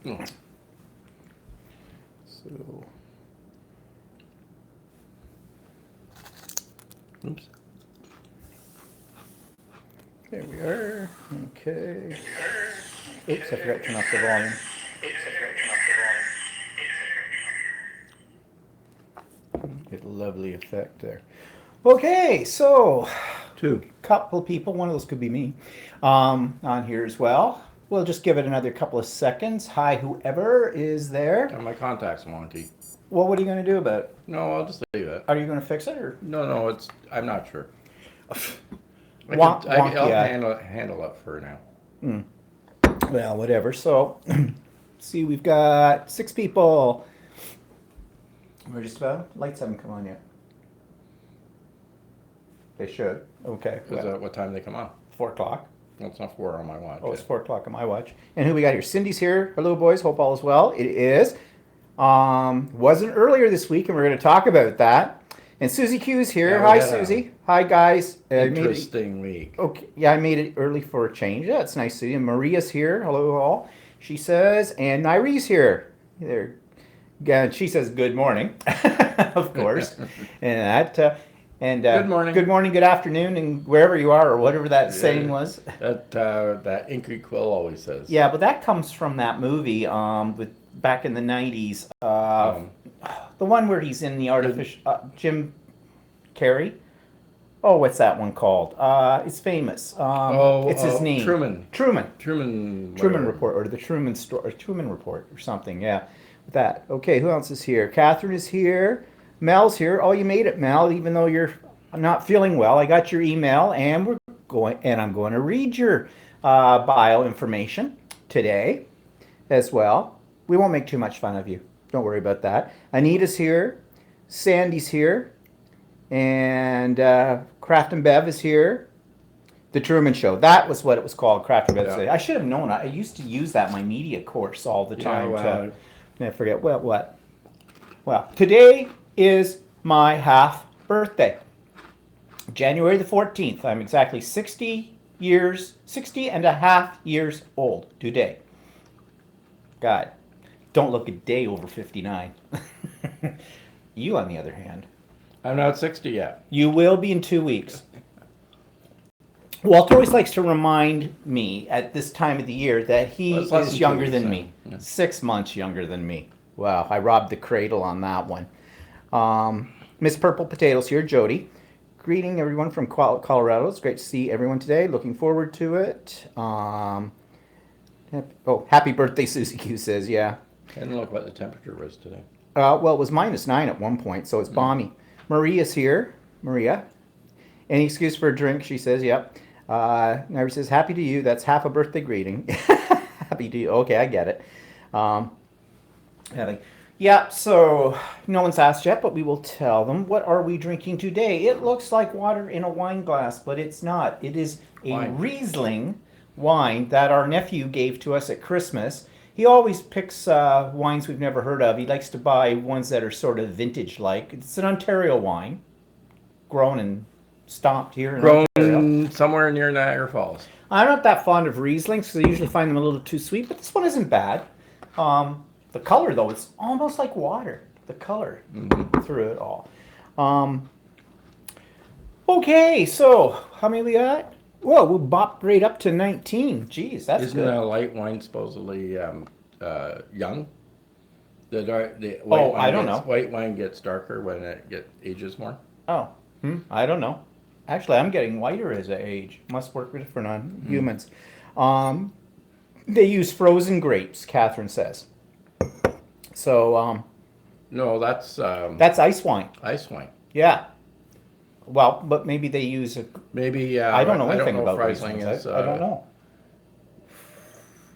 Mm. So, Oops. there we are. Okay. Oops, I forgot to turn off the volume. Get a lovely effect there. Okay, so Two. couple people, one of those could be me, on here as well. We'll just give it another couple of seconds. Hi, whoever is there. My contact's wonky. Well, what are you going to do about it? No, I'll just leave it. Are you going to fix it or No, it's. I'm not sure. wonky I'll eye? handle it for now. Well, whatever. So, see, we've got 6 people. We're just about. Lights haven't come on yet. They should. Okay. Because Well, what time they come on? 4 o'clock. Well, it's not 4 on my watch. Oh, it's 4 o'clock on my watch. And who we got here? Cindy's here. Hello, boys. Hope all is well. It is. Wasn't earlier this week, and we're going to talk about that. And Susie Q's here. Yeah, we Hi, had a Susie. Hi, guys. Interesting week. Okay, yeah, I made it early for a change. Yeah, it's nice to see you. Maria's here. Hello, all. She says, and Nyrie's here. There. Yeah, she says good morning, of course, and that. Good morning. Good morning, good afternoon, and wherever you are, or whatever that saying was. That Inky Quill always says. Yeah, but that comes from that movie with back in the '90s. The one where he's in the artificial Jim Carrey. Oh, what's that one called? It's famous. It's his name. Truman. Truman Whatever. Report, or the Truman Story, or Truman Report, or something. Yeah, that. Okay, who else is here? Catherine is here. Mel's here. Oh, you made it, Mel. Even though you're not feeling well, I got your email, and I'm going to read your bio information today, as well. We won't make too much fun of you. Don't worry about that. Anita's here. Sandy's here. And Craft and Bev is here. The Truman Show. That was what it was called, Craft and Bev. Yeah. I should have known. I used to use that in my media course all the time. I forget. Well, what? Well, today is my half birthday. January the 14th. I'm exactly 60 and a half years old today. God, don't look a day over 59. You, on the other hand, I'm not 60 yet. you will be in 2 weeks. Walter always likes to remind me at this time of the year that he Well, it's less is than 2 younger weeks than now. me. Yeah. 6 months younger than me. Wow, I robbed the cradle on that one. Miss Purple Potatoes here, Jody. Greeting everyone from Colorado. It's great to see everyone today. Looking forward to it. Happy birthday, Susie Q says, yeah. I didn't look what the temperature was today. Well, it was -9 at one point, so it's balmy. Maria's here. Maria. Any excuse for a drink, she says, yep. Nary says, happy to you. That's half a birthday greeting. Happy to you. Okay, I get it. Yeah, so no one's asked yet, but we will tell them. What are we drinking today? It looks like water in a wine glass, but it's not. It is a Wine. Riesling wine that our nephew gave to us at Christmas. He always picks wines we've never heard of. He likes to buy ones that are sort of vintage-like. It's an Ontario wine, grown and stomped here in Ontario. Grown somewhere near Niagara Falls. I'm not that fond of Rieslings because I usually find them a little too sweet, but this one isn't bad. The color, though, it's almost like water. The color through it all. Okay, so how many we got? Whoa, we bopped right up to 19. Jeez, that's Isn't good. a light wine supposedly young? The Oh, white wine I don't know. White wine gets darker when it ages more. Oh, I don't know. Actually, I'm getting whiter as I age. Must work different on humans. They use frozen grapes, Catherine says. So No, that's that's ice wine. ice wine. Yeah. Well, but maybe they use a. Maybe I don't know I anything don't know about if Riesling Rieslings. is I don't know.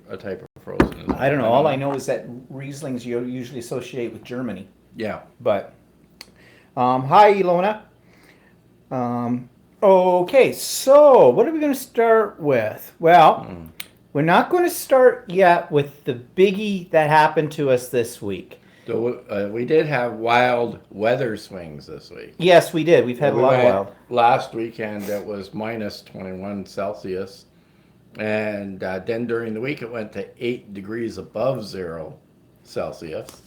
a type of frozen. Isn't I don't it? know. All I know is that Rieslings you usually associate with Germany. Yeah. But hi, Ilona. Okay, so what are we going to start with? Well, we're not going to start yet with the biggie that happened to us this week. So we did have wild weather swings this week. Yes, we did. We've had a lot of wild. Last weekend it was -21 Celsius, And then during the week, it went to 8 degrees above 0 Celsius.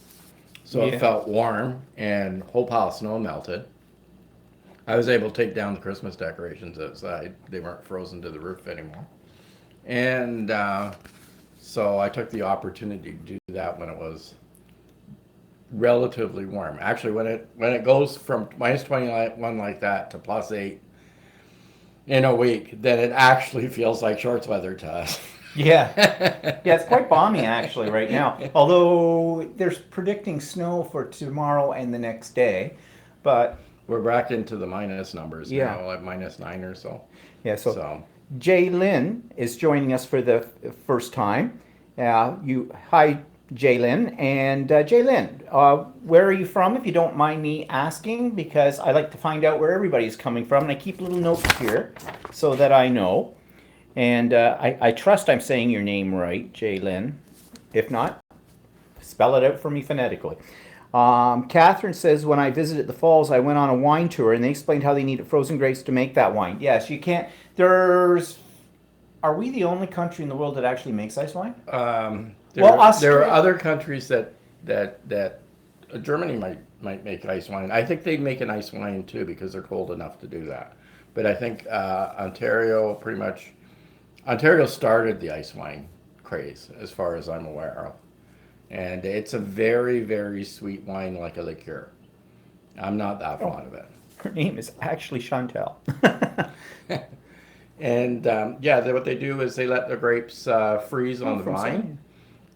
So Yeah. it felt warm, and whole pile of snow melted. I was able to take down the Christmas decorations outside. They weren't frozen to the roof anymore. And so I took the opportunity to do that when it was relatively warm. Actually, when it goes from -21 like that to +8 in a week, then it actually feels like shorts weather to us. Yeah. Yeah, it's quite balmy actually right now. Although there's predicting snow for tomorrow and the next day. But We're back into the minus numbers Yeah. now, like -9 or so. yeah, so So Jay Lynn is joining us for the first time. Hi, Jay Lynn. And Jay Lynn, where are you from, if you don't mind me asking? Because I like to find out where everybody's coming from, and I keep little notes here so that I know. And I trust I'm saying your name right, Jay Lynn. If not, spell it out for me phonetically. Catherine says, when I visited the falls, I went on a wine tour and they explained how they needed frozen grapes to make that wine. Yes, you can't. Are we the only country in the world that actually makes ice wine? there, Well, there Australia- are other countries that Germany might make ice wine. I think they make an ice wine too because they're cold enough to do that. But I think Ontario Ontario started the ice wine craze, as far as I'm aware of. And it's a very, very sweet wine, like a liqueur. I'm not that fond of it. Her name is actually Chantel. And what they do is they let the grapes freeze on the from vine.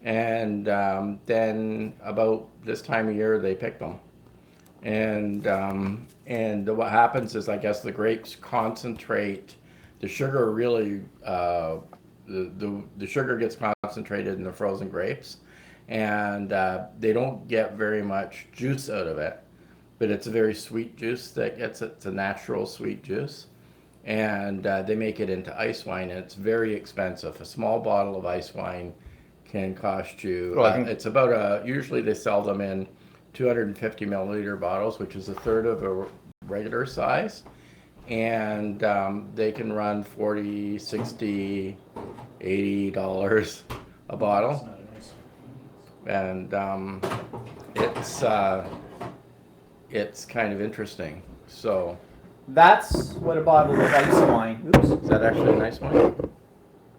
And then about this time of year, they pick them. And what happens is, I guess, the grapes concentrate. The sugar really, the sugar gets concentrated in the frozen grapes, and they don't get very much juice out of it, but it's a very sweet juice that gets it. It's a natural sweet juice, and they make it into ice wine, and it's very expensive. A small bottle of ice wine can cost you, it's about usually they sell them in 250 milliliter bottles, which is a third of a regular size. And they can run $40, $60, $80 a bottle. And it's kind of interesting. So That's what a bottle of ice wine. Oops. is that actually an ice wine?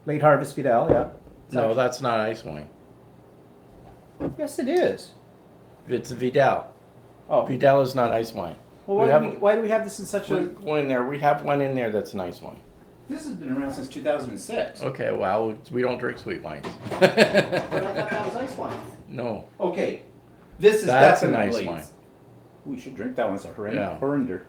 Late Harvest Vidal, yeah. No, that's not ice wine. Yes, it is. It's Vidal. Oh, Vidal is not ice wine. well, why do we have this in such a? Go in there. We have one in there that's an ice wine. This has been around since 2006. Okay, well, we don't drink sweet wines. But I thought that was ice wine. No, Okay, this is that's an definitely. ice wine. We should drink that one. It's a Yeah. horinder.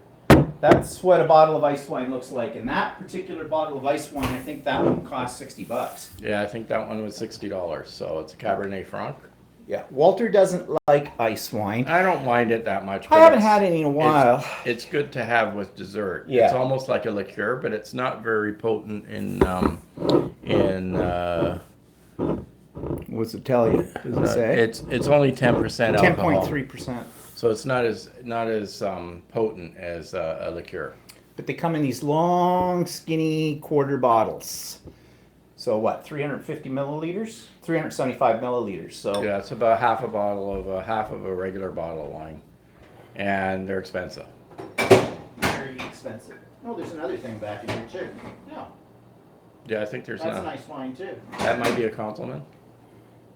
That's what a bottle of ice wine looks like, and that particular bottle of ice wine, I think that one cost $60. Yeah, I think that one was $60. So it's a Cabernet Franc. Yeah, Walter doesn't like ice wine. I don't mind it that much. I but haven't it's- had any in a while. It's good to have with dessert. Yeah. It's almost like a liqueur, but it's not very potent in What's it tell you? Does it say? it's only 10% alcohol. 10.3%. So it's not as potent as a liqueur. But they come in these long, skinny quarter bottles. So what? 350 milliliters? 375 milliliters. So Yeah, it's about half a regular bottle of wine, and they're expensive. very expensive. Oh, there's another thing back in here too. Yeah, Yeah, I think there's that's a not. nice wine too. That might be a compliment.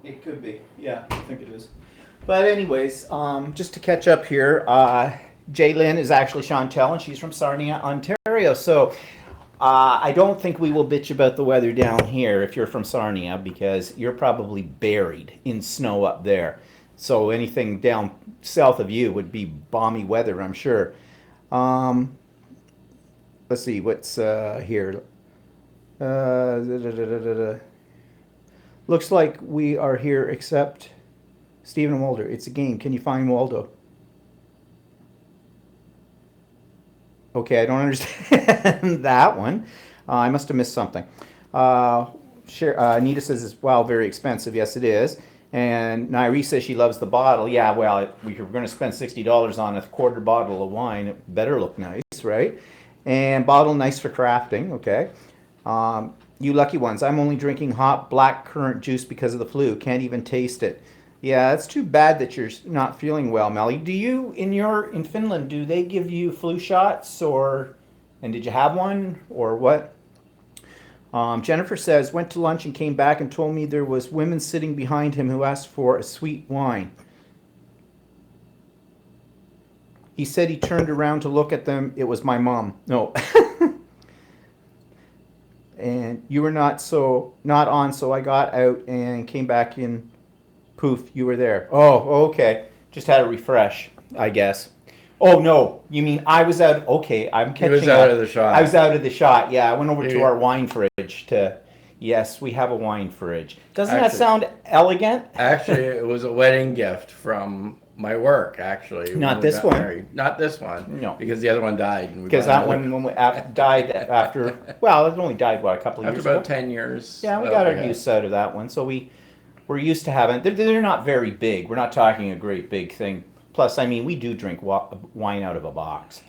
It could be. Yeah, I think it is. But anyways, just to catch up here, Jay Lynn is actually Chantel, and she's from Sarnia, Ontario. So I don't think we will bitch about the weather down here if you're from Sarnia, because you're probably buried in snow up there. So anything down south of you would be balmy weather, I'm sure. Let's see what's here. Looks like we are here except Stephen and Walter. It's a game. Can you find Waldo? Okay, I don't understand that one. I must have missed something. Anita says, wow, very expensive. Yes, it is. And Nairi says she loves the bottle. Yeah, well, if we were going to spend $60 on a quarter bottle of wine, it better look nice, right? And bottle nice for crafting, okay. You lucky ones. I'm only drinking hot black currant juice because of the flu. Can't even taste it. Yeah, it's too bad that you're not feeling well, Melly. Do you in Finland? Do they give you flu shots and did you have one or what? Jennifer says went to lunch and came back and told me there was women sitting behind him who asked for a sweet wine. He said he turned around to look at them. It was my mom. No. And you were not on, so I got out and came back in. Poof, you were there. Oh, okay. Just had a refresh, I guess. Oh no, you mean I was out? Okay, I'm catching up. He was out of the shot. I was out of the shot. Yeah, I went over to our wine fridge to. Yes, we have a wine fridge. Doesn't that sound elegant? Actually, it was a wedding gift from my work. Actually, not this one. Married. Not this one. No, because the other one died. Because that one died after. Well, it only died a couple of years ago. After about 10 years. Yeah, we got our use out of that one. So we're used to having. They're not very big. We're not talking a great big thing. Plus, I mean, we do drink wine out of a box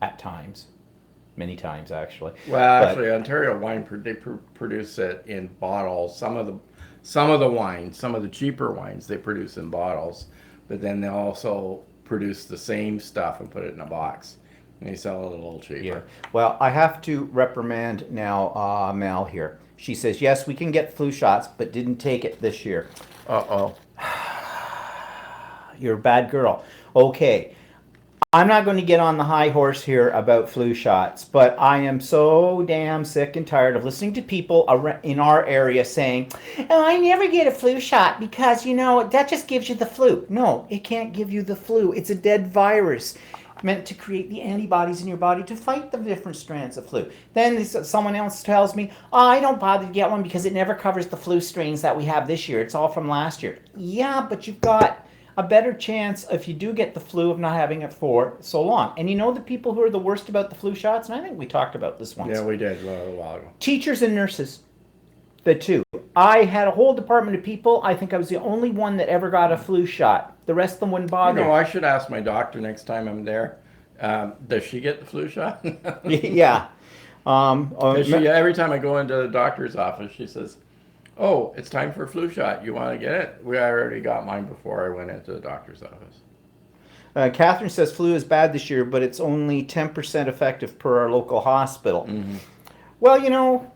at times. Many times, actually. Well, actually, Ontario Wine they produce it in bottles. Some of the wines, some of the cheaper wines, they produce in bottles, but then they also produce the same stuff and put it in a box, and they sell it a little cheaper. Yeah. Well, I have to reprimand now Mel here. She says yes, we can get flu shots, but didn't take it this year. Uh-oh. You're a bad girl. Okay. I'm not going to get on the high horse here about flu shots, but I am so damn sick and tired of listening to people in our area saying, oh, I never get a flu shot because, that just gives you the flu. No, it can't give you the flu. It's a dead virus meant to create the antibodies in your body to fight the different strands of flu. Then someone else tells me, oh, I don't bother to get one because it never covers the flu strains that we have this year. It's all from last year. Yeah, but you've got a better chance if you do get the flu of not having it for so long. And the people who are the worst about the flu shots, and I think we talked about this once. Yeah, we did a while ago. Teachers and nurses, the two. I had a whole department of people. I think I was the only one that ever got a flu shot. The rest of them wouldn't bother. I should ask my doctor next time I'm there. Does she get the flu shot? Yeah. Every time I go into the doctor's office, she says, oh, it's time for a flu shot. You want to get it? I already got mine before I went into the doctor's office. Catherine says flu is bad this year, but it's only 10% effective per our local hospital. Mm-hmm. Well,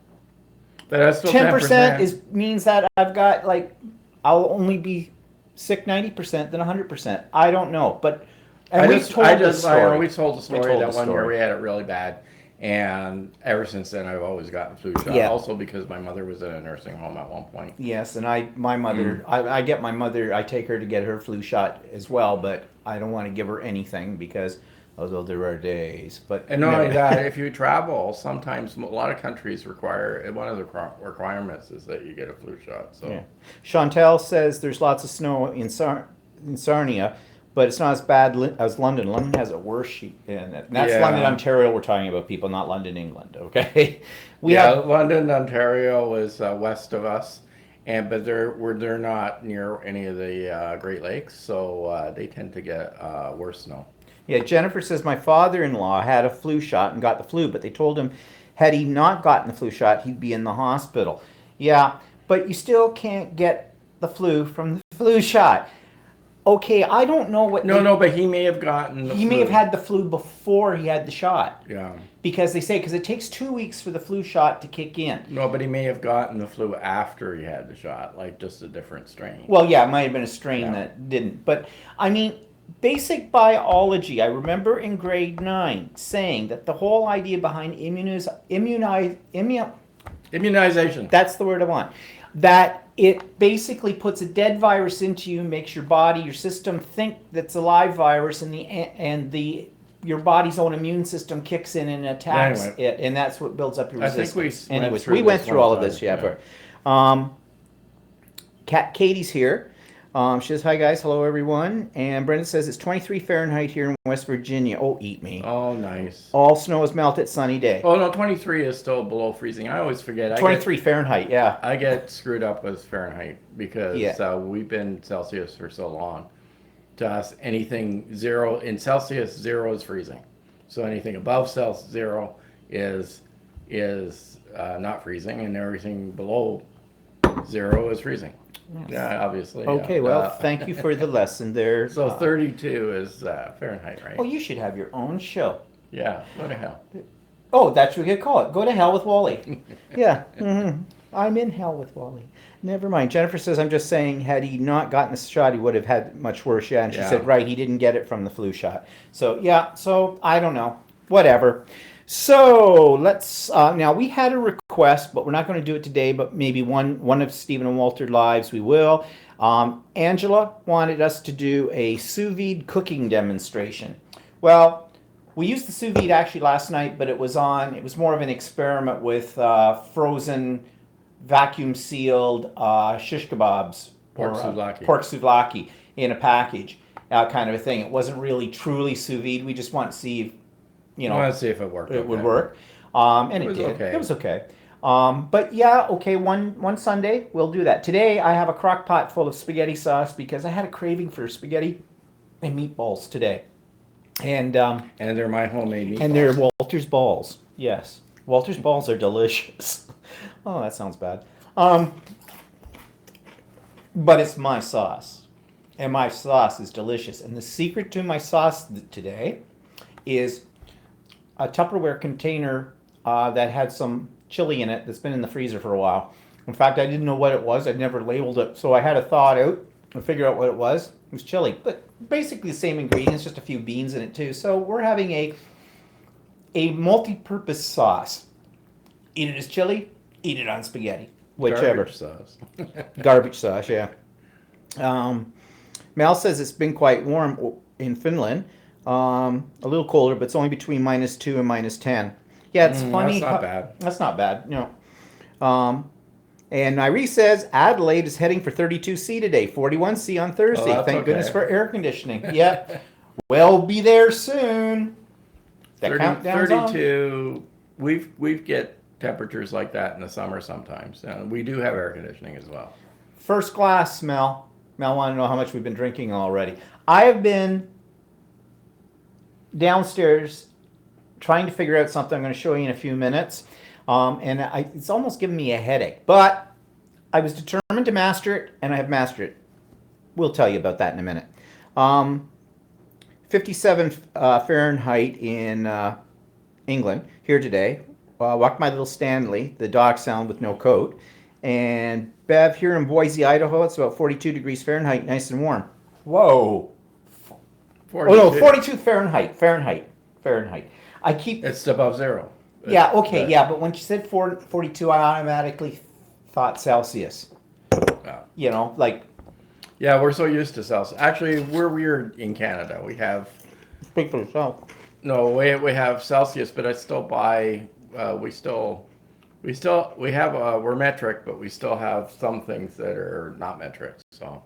but that's still 10% means that I've got, I'll only be sick 90% than 100%. I don't know. But we told the story that one year we had it really bad. And ever since then, I've always gotten flu shot. Yeah. Also because my mother was in a nursing home at one point. Yes, and I get my mother, I take her to get her flu shot as well, but I don't want to give her anything because those are our days. And not only that, if you travel, sometimes a lot of countries require, one of the requirements is that you get a flu shot. So. Yeah. Chantel says there's lots of snow in Sarnia, but it's not as bad as London. London has a worse sheet in it. And that's London, Ontario we're talking about, people, not London, England, okay? London, Ontario is west of us, but they're not near any of the Great Lakes, so they tend to get worse snow. Yeah, Jennifer says my father-in-law had a flu shot and got the flu, but they told him had he not gotten the flu shot, he'd be in the hospital. Yeah, but you still can't get the flu from the flu shot. Okay, I don't know what... No, but he may have gotten the flu. He may have had the flu before he had the shot. Yeah. Because it takes 2 weeks for the flu shot to kick in. No, but he may have gotten the flu after he had the shot, like just a different strain. Well, yeah, it might have been a strain that didn't. But, I mean, basic biology, I remember in grade 9 saying that the whole idea behind immunization... That's the word I want. That it basically puts a dead virus into you, makes your body, your system think that's a live virus, and your body's own immune system kicks in and attacks it, and that's what builds up your resistance. We went through all of this, Katie's here. She says, hi guys, hello everyone. And Brenda says it's 23 Fahrenheit here in West Virginia. Oh, eat me. Oh, nice. All snow is melted, sunny day. Oh, no, 23 is still below freezing. I always forget. 23 Fahrenheit, yeah. I get screwed up with Fahrenheit because we've been Celsius for so long. To us, anything zero, in Celsius, 0 is freezing. So anything above Celsius 0 is not freezing, and everything below 0 is freezing. Yeah, obviously. Okay, yeah. well, thank you for the lesson there. So 32 is Fahrenheit, right? Oh, you should have your own show. Yeah, what the hell? Oh, that's what we could call it. Go to hell with Wally. Yeah. I'm in hell with Wally. Never mind. Jennifer says, I'm just saying, had he not gotten the shot, he would have had much worse. Yeah. And she Yeah. said, right, he didn't get it from the flu shot. So, yeah. So, I don't know. Whatever. So, let's, now we had a request, but we're not going to do it today, but maybe one of Stephen and Walter lives we will. Angela wanted us to do a sous vide cooking demonstration. Well, we used the sous vide actually last night, but it was more of an experiment with frozen, vacuum sealed shish kebabs. Pork souvlaki. Pork souvlaki in a package, kind of a thing. It wasn't really truly sous vide. We just want to see if, I want to see if it worked. it would work. And it was did. okay. It was okay. But yeah, okay, one Sunday we'll do that. Today I have a crock pot full of spaghetti sauce because I had a craving for spaghetti and meatballs today. And they're my homemade meatballs. and they're Walter's balls. Yes. Walter's balls are delicious. Oh, that sounds bad. But it's my sauce. And my sauce is delicious. And the secret to my sauce today is a Tupperware container that had some chili in it that's been in the freezer for a while. In fact, I didn't know what it was. I'd never labeled it. So I had to thaw it out and figure out what it was. It was chili. But basically the same ingredients, just a few beans in it too. So we're having a multi-purpose sauce. Eat it as chili, eat it on spaghetti. Whichever. Garbage sauce. Garbage sauce, yeah. Mel says it's been quite warm in Finland. A little colder, but it's only between -2 and -10. Yeah, it's funny. That's not bad. That's not bad, And Irie says Adelaide is heading for 32C today, 41C on Thursday. that's Thank goodness okay. for air conditioning. Yeah, we'll be there soon. The 30, countdown's on. 32. We get temperatures like that in the summer sometimes. And we do have air conditioning as well. First class, Mel. Mel wanted to know how much we've been drinking already. I have been downstairs trying to figure out something I'm going to show you in a few minutes. It's almost given me a headache. But I was determined to master it, and I have mastered it. We'll tell you about that in a minute. 57 Fahrenheit in England here today. Walked my little Stanley, the dog sound with no coat. And Bev, here in Boise, Idaho, it's about 42 degrees Fahrenheit, nice and warm. Whoa. 42. Oh, no, 42 Fahrenheit. I keep... It's above 0. Yeah, okay, yeah, but when she said 42, I automatically thought Celsius. Yeah. Like... Yeah, we're so used to Celsius. Actually, where we're in Canada, we have... Speak for yourself. No, we have Celsius, but I still buy... we're metric, but we still have some things that are not metric, so...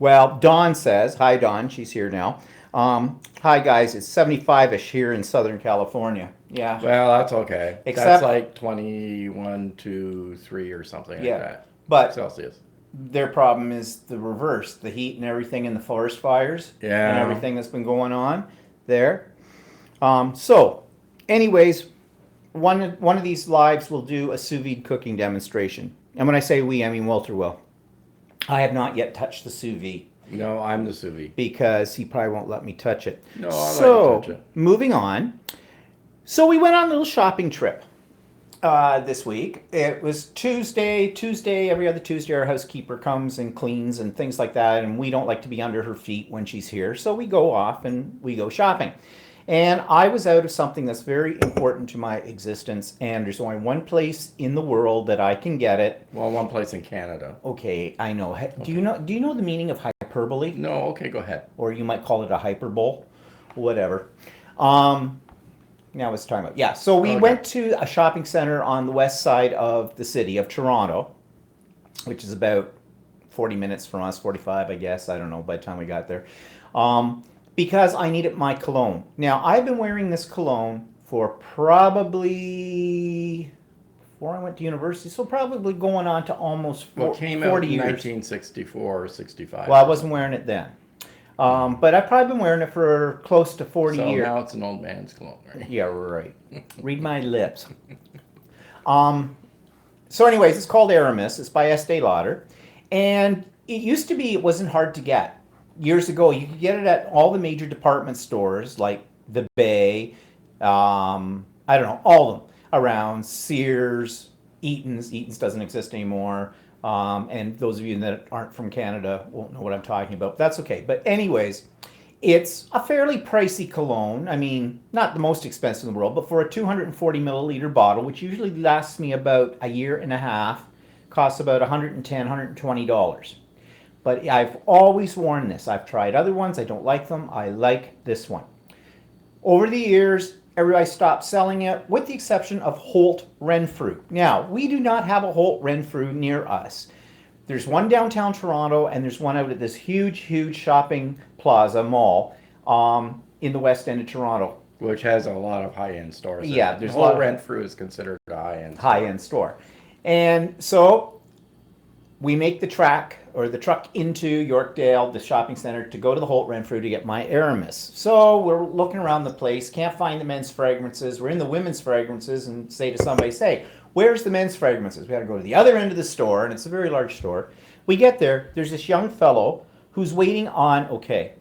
Well, Dawn says, hi Dawn, she's here now. Hi guys, it's 75-ish here in Southern California. Yeah. Well, that's okay. That's like 21 to 3 or something like that. But Celsius. Their problem is the reverse, the heat and everything in the forest fires. Yeah. And everything that's been going on there. So, anyways, one of these lives will do a sous vide cooking demonstration. And when I say we, I mean Walter will. I have not yet touched the sous vide. No, I'm the sous vide. Because he probably won't let me touch it. No, I'll so, let you touch it. Moving on. So we went on a little shopping trip this week. It was Tuesday. Every other Tuesday, our housekeeper comes and cleans and things like that. And we don't like to be under her feet when she's here. So we go off and we go shopping. And I was out of something that's very important to my existence. And there's only one place in the world that I can get it. Well, one place in Canada. Okay, I know. Do you know the meaning of hyperbole? No, okay, go ahead. Or you might call it a hyperbole. Whatever. Now it's time out. Yeah, so we went to a shopping center on the west side of the city of Toronto, which is about 40 minutes from us, 45, I guess. I don't know by the time we got there. Because I needed my cologne. Now, I've been wearing this cologne for probably, before I went to university, so probably going on to almost 40 came out in years. 1964 or 65. Well, I wasn't wearing it then. But I've probably been wearing it for close to 40 so years. now it's an old man's cologne, right? Yeah, right. Read my lips. So anyways, it's called Aramis. It's by Estee Lauder. And it used to be, it wasn't hard to get. Years ago, you could get it at all the major department stores like the Bay, I don't know, all of them around Sears, Eaton's. Eaton's doesn't exist anymore. And those of you that aren't from Canada won't know what I'm talking about. That's okay. But anyways, it's a fairly pricey cologne. I mean, not the most expensive in the world, but for a 240 milliliter bottle, which usually lasts me about a year and a half, costs about $110, $120. But I've always worn this. I've tried other ones. I don't like them. I like this one. Over the years, everybody stopped selling it, with the exception of Holt Renfrew. Now, we do not have a Holt Renfrew near us. There's one downtown Toronto, and there's one out at this huge shopping plaza mall in the west end of Toronto. Which has a lot of high-end stores. Yeah, there's a Whole lot of Renfrew is considered a high-end. High-end store. And so we make the truck into Yorkdale, the shopping center, to go to the Holt Renfrew to get my Aramis. So we're looking around the place, can't find the men's fragrances. We're in the women's fragrances and say to somebody, say, where's the men's fragrances? We had to go to the other end of the store, and it's a very large store. We get there, there's this young fellow who's waiting on, okay,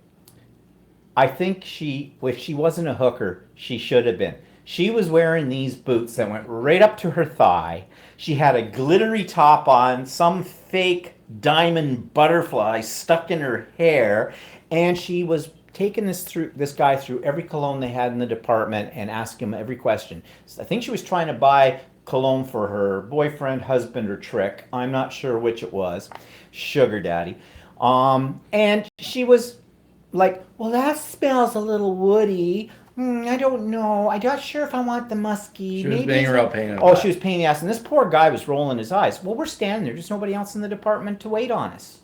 I think if she wasn't a hooker, she should have been. She was wearing these boots that went right up to her thigh. She had a glittery top on, some fake diamond butterfly stuck in her hair, and she was taking this guy through every cologne they had in the department and asking him every question. So I think she was trying to buy cologne for her boyfriend, husband, or trick. I'm not sure which it was. Sugar daddy. And she was like, well, that smells a little woody. I don't know. I'm not sure if I want the musky. She was being a real pain in the Oh, butt. she was pain in the ass. And this poor guy was rolling his eyes. Well, we're standing there. There's nobody else in the department to wait on us.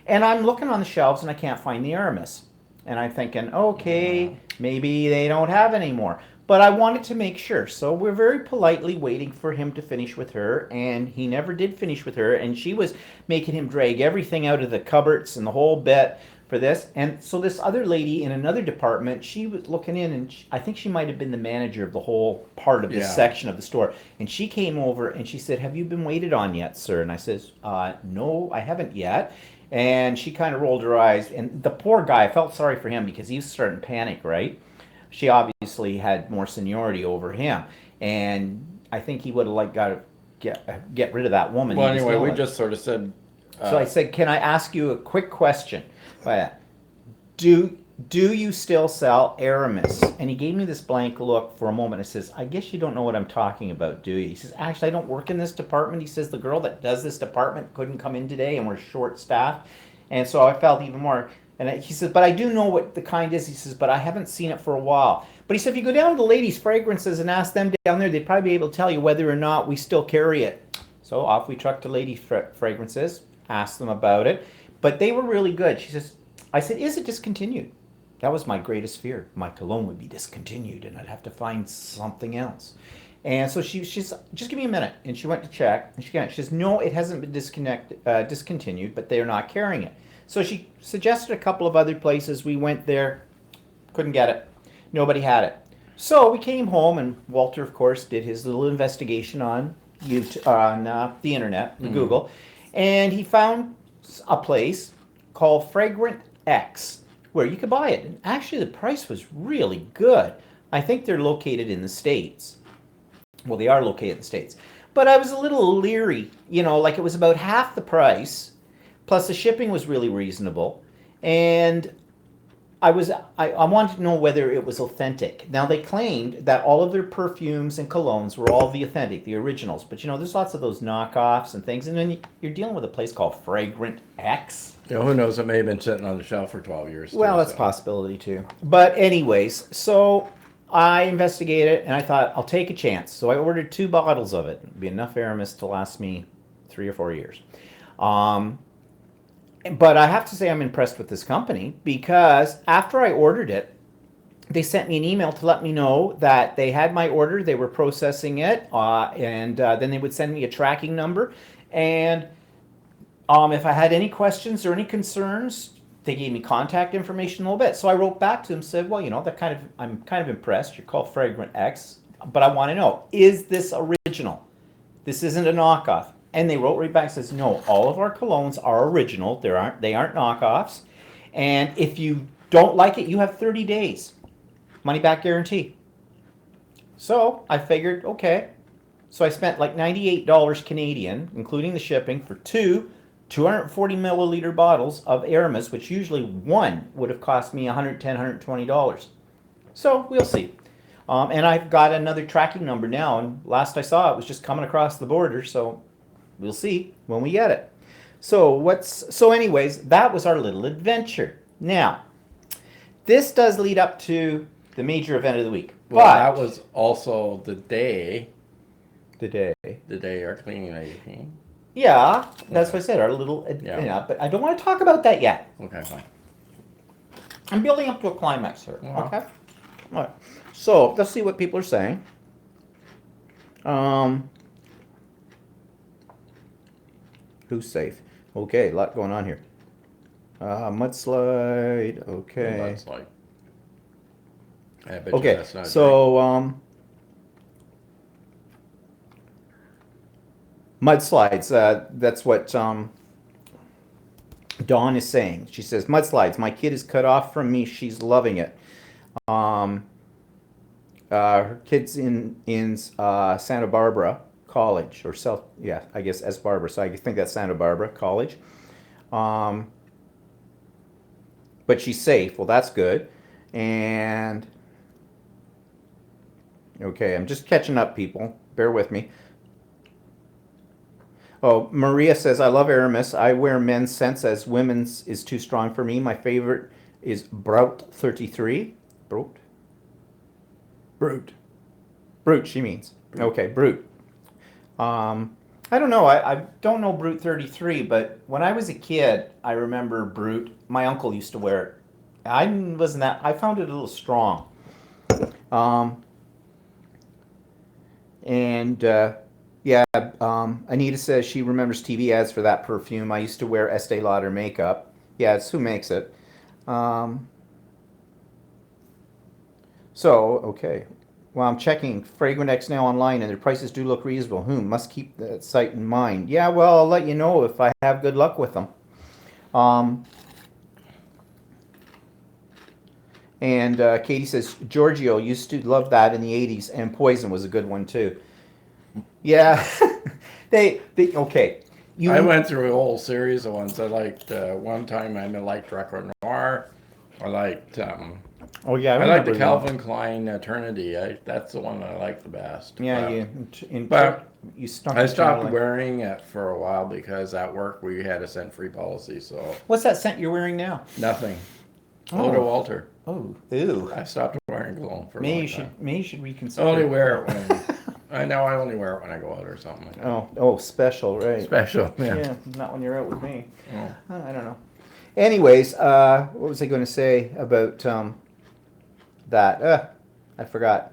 And I'm looking on the shelves and I can't find the Aramis. And I'm thinking, okay, maybe they don't have any more. But I wanted to make sure. So we're very politely waiting for him to finish with her. And he never did finish with her. And she was making him drag everything out of the cupboards and the whole bit for this. And so this other lady in another department, she was looking in, and I think she might have been the manager of the whole part of this section of the store. And she came over and she said, have you been waited on yet, sir? And I says, no, I haven't yet. And she kind of rolled her eyes. And the poor guy, I felt sorry for him because he was starting to panic, right? She obviously had more seniority over him. And I think he would have like got to get rid of that woman. Well, anyway, we just sort of said... so I said, can I ask you a quick question? Do you still sell Aramis? And he gave me this blank look for a moment. I says, I guess you don't know what I'm talking about, do you? He says, actually, I don't work in this department. He says, the girl that does this department couldn't come in today and we're short-staffed. And so I felt even more. And he says, but I do know what the kind is. He says, but I haven't seen it for a while. But he said, if you go down to the ladies' fragrances and ask them down there, they'd probably be able to tell you whether or not we still carry it. So off we trucked to ladies' fragrances, asked them about it. But they were really good. I said, is it discontinued? That was my greatest fear. My cologne would be discontinued and I'd have to find something else. And so she's just give me a minute. And she went to check. And she says, no, it hasn't been discontinued, but they're not carrying it. So she suggested a couple of other places. We went there, couldn't get it. Nobody had it. So we came home, and Walter, of course, did his little investigation on YouTube, on the internet, Google, and he found a place called Fragrant X where you could buy it. And actually, the price was really good. I think they're located in the States. Well, they are located in the States. But I was a little leery, like it was about half the price, plus the shipping was really reasonable. And I wanted to know whether it was authentic. Now, they claimed that all of their perfumes and colognes were all the authentic, the originals. But, there's lots of those knockoffs and things. And then you're dealing with a place called Fragrant X. Who knows? It may have been sitting on the shelf for 12 years. Well, that's a possibility, too. But anyways, so I investigated, and I thought, I'll take a chance. So I ordered 2 bottles of it. It'd be enough Aramis to last me 3 or 4 years. But I have to say I'm impressed with this company because after I ordered it, they sent me an email to let me know that they had my order, they were processing it, and then they would send me a tracking number. And if I had any questions or any concerns, they gave me contact information a little bit. So I wrote back to them and said, well, I'm kind of impressed. You're called Fragrant X, but I want to know, is this original? This isn't a knockoff. And they wrote right back and says, no, all of our colognes are original. They aren't knockoffs. And if you don't like it, you have 30 days. Money back guarantee. So I figured, okay. So I spent like $98 Canadian, including the shipping, for two 240 milliliter bottles of Aramis, which usually one would have cost me $110, $120. So we'll see. And I've got another tracking number now, and last I saw it was just coming across the border, so we'll see when we get it. So anyways, that was our little adventure. Now, this does lead up to the major event of the week. Well, but that was also the day our cleaning lady came. Yeah, that's what I said, our little, Yeah. but I don't want to talk about that yet. Okay, fine. I'm building up to a climax here, Uh-huh. okay? All right. So, let's see what people are saying. Who's safe? Okay, a lot going on here. Mudslide, okay. That's like. I bet you Okay, that's not so, mudslides, that's what, Dawn is saying. She says, mudslides, my kid is cut off from me, she's loving it. Her kid's in Santa Barbara College, or I guess S. Barbara, so I think that's Santa Barbara College. But she's safe, well that's good. And, okay, I'm just catching up, people, bear with me. Oh, Maria says, I love Aramis. I wear men's scents as women's is too strong for me. My favorite is Braut 33. Braut? Brut, she means. Brut. Okay, Brut. I don't know. I don't know Brut 33, but when I was a kid, I remember Brut. My uncle used to wear it. I found it a little strong. Anita says she remembers TV ads for that perfume. I used to wear Estee Lauder makeup. Yeah, it's who makes it. Okay. Well, I'm checking Fragrantex now online, and their prices do look reasonable. Must keep that site in mind. Yeah, well, I'll let you know if I have good luck with them. Katie says, Giorgio used to love that in the 80s, and Poison was a good one, too. Yeah. Okay. I went through a whole series of ones. I liked, one time I liked Record Noir. I liked, Oh yeah, I like the Calvin Klein Eternity. That's the one that I like the best. Yeah, but you stuck. I stopped wearing it for a while because at work we had a scent-free policy. So what's that scent you're wearing now? Nothing. Oh. Oda Walter. Oh, ew. I stopped wearing cologne for a long time. Maybe you should reconsider. I only wear it when I know I only wear it when I go out or something like that. Oh, special, right? Special, yeah. Yeah, not when you're out with me. Oh. I don't know. Anyways, what was I going to say about that? I forgot.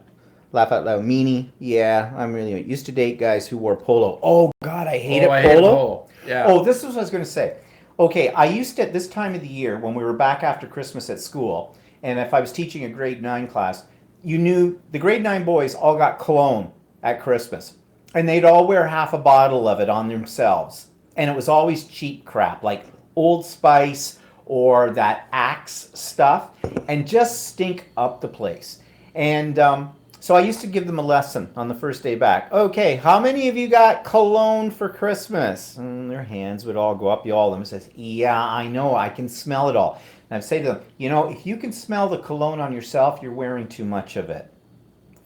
Laugh out loud. Meanie. Yeah, I'm really used to date guys who wore polo. Oh God, I hated polo. Hate polo. Yeah. Oh, this is what I was going to say. Okay, I used to at this time of the year when we were back after Christmas at school, and if I was teaching a grade 9 class, you knew the grade 9 boys all got cologne at Christmas, and they'd all wear half a bottle of it on themselves, and it was always cheap crap like Old Spice or that Axe stuff, and just stink up the place. And so I used to give them a lesson on the first day back. Okay, how many of you got cologne for Christmas? And their hands would all go up. All of them says, yeah, I know, I can smell it all. And I'd say to them, if you can smell the cologne on yourself, you're wearing too much of it.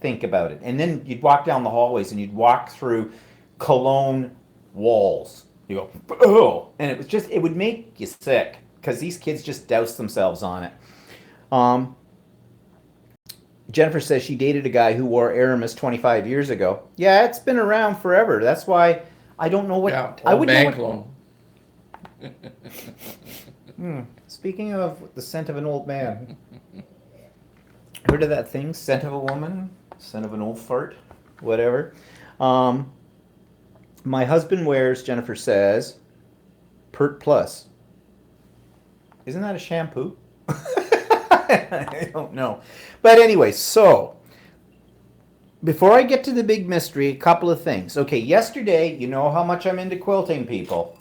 Think about it. And then you'd walk down the hallways and you'd walk through cologne walls. You go, oh, and it would make you sick because these kids just douse themselves on it. Jennifer says she dated a guy who wore Aramis 25 years ago. Yeah, it's been around forever. That's why I don't know what I would know. Speaking of the scent of an old man, heard of that thing? Scent of a woman, scent of an old fart, whatever. My husband wears, Jennifer says, Pert Plus. Isn't that a shampoo? I don't know. But anyway, so before I get to the big mystery, a couple of things. Okay, yesterday, you know how much I'm into quilting, people.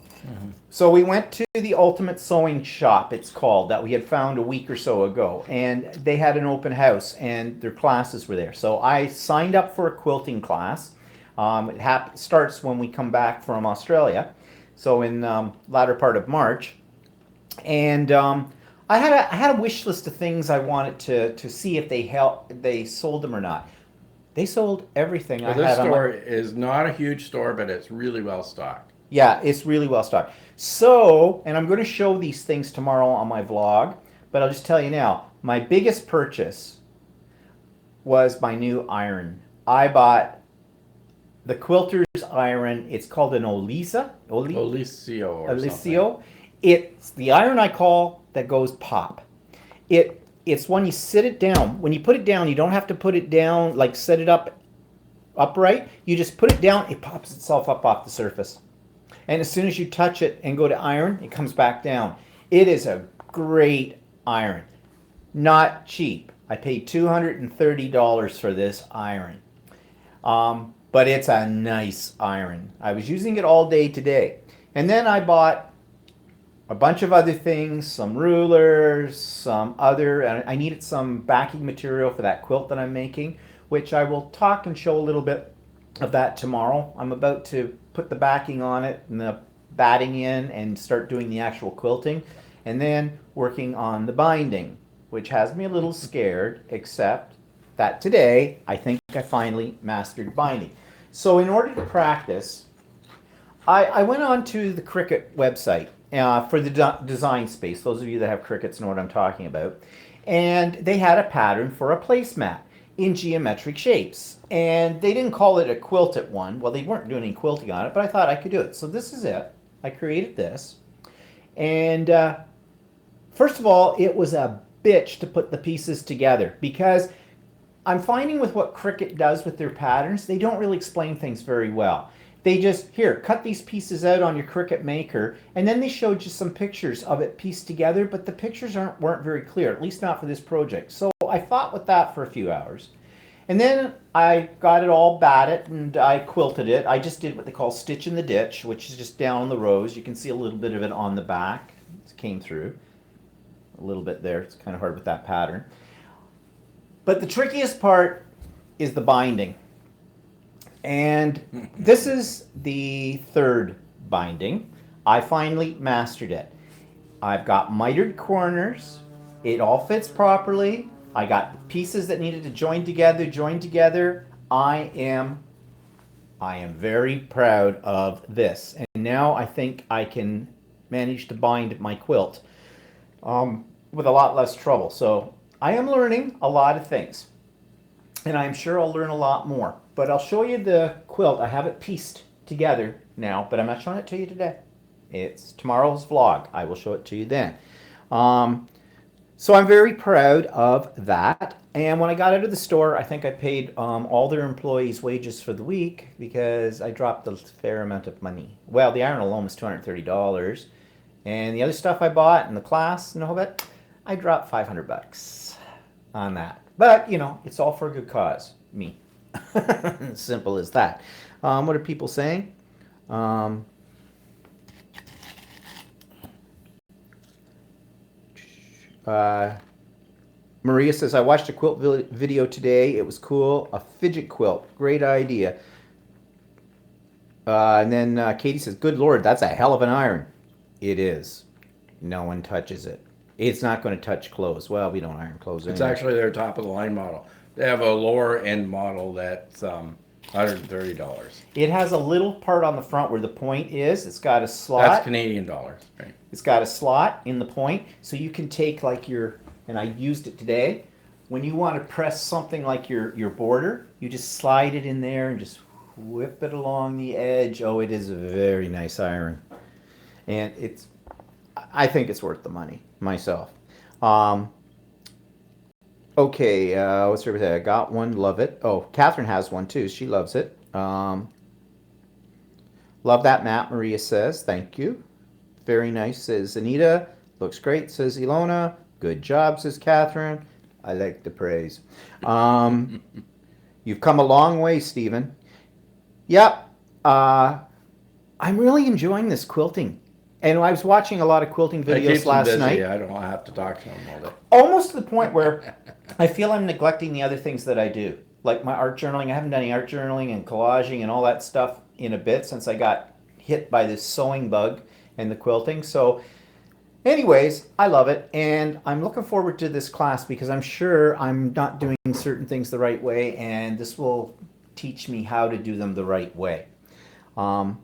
So we went to the Ultimate Sewing Shop, it's called, that we had found a week or so ago, and they had an open house, and their classes were there. So I signed up for a quilting class. It starts when we come back from Australia, so in latter part of March, and I had a wish list of things I wanted to see if they sold them or not. They sold everything I Well, this had on my. store is not a huge store, but it's really well stocked. Yeah, it's really well stocked. So, and I'm going to show these things tomorrow on my vlog, but I'll just tell you now, my biggest purchase was my new iron. I bought the Quilter's iron. It's called an Olicio or something. Olicio. It's the iron I call that goes pop. It's when you sit it down. When you put it down, you don't have to put it down like set it up upright. You just put it down, it pops itself up off the surface. And as soon as you touch it and go to iron, it comes back down. It is a great iron. Not cheap. I paid $230 for this iron. But it's a nice iron. I was using it all day today. And then I bought a bunch of other things, some rulers, and I needed some backing material for that quilt that I'm making, which I will talk and show a little bit of that tomorrow. I'm about to put the backing on it and the batting in and start doing the actual quilting, and then working on the binding, which has me a little scared, except that today I think I finally mastered binding. So in order to practice, I went on to the Cricut website for the design space. Those of you that have Cricuts know what I'm talking about. And they had a pattern for a placemat in geometric shapes. And they didn't call it a quilted one. Well, they weren't doing any quilting on it, but I thought I could do it. So this is it. I created this. And first of all, it was a bitch to put the pieces together, because I'm finding with what Cricut does with their patterns, they don't really explain things very well. They just, here, cut these pieces out on your Cricut Maker, and then they showed you some pictures of it pieced together, but the pictures weren't very clear, at least not for this project. So I fought with that for a few hours. And then I got it all batted and I quilted it. I just did what they call stitch in the ditch, which is just down the rows. You can see a little bit of it on the back. It came through a little bit there. It's kind of hard with that pattern. But the trickiest part is the binding. And this is the third binding. I finally mastered it. I've got mitered corners. It all fits properly. I got pieces that needed to join together. I am very proud of this. And now I think I can manage to bind my quilt with a lot less trouble. So I am learning a lot of things. And I'm sure I'll learn a lot more. But I'll show you the quilt. I have it pieced together now, but I'm not showing it to you today. It's tomorrow's vlog. I will show it to you then. So I'm very proud of that. And when I got out of the store, I think I paid all their employees' wages for the week, because I dropped a fair amount of money. Well, the iron alone was $230. And the other stuff I bought in the class and all that, I dropped $500 on that. But, you know, it's all for a good cause. Me. Simple as that. What are people saying? Maria says, I watched a quilt video today. It was cool. A fidget quilt. Great idea. And then Katie says, good Lord, that's a hell of an iron. It is. No one touches it. It's not going to touch clothes. Well, we don't iron clothes anymore. It's actually their top of the line model. They have a lower end model that's $130. It has a little part on the front where the point is. It's got a slot. That's Canadian dollars, right? It's got a slot in the point, so you can take like and I used it today. When you want to press something like your border, you just slide it in there and just whip it along the edge. Oh, it is a very nice iron. And I think it's worth the money myself. Okay, what's her say? I got one, love it. Oh, Catherine has one too. She loves it. Love that map, Maria says. Thank you. Very nice, says Anita. Looks great, says Ilona. Good job, says Catherine. I like the praise. You've come a long way, Stephen. Yep. I'm really enjoying this quilting. And I was watching a lot of quilting That videos keeps them last busy. night. I don't have to talk to them all day. Almost to the point where I feel I'm neglecting the other things that I do. Like my art journaling. I haven't done any art journaling and collaging and all that stuff in a bit since I got hit by this sewing bug and the quilting. So anyways, I love it, and I'm looking forward to this class because I'm sure I'm not doing certain things the right way, and this will teach me how to do them the right way. Um,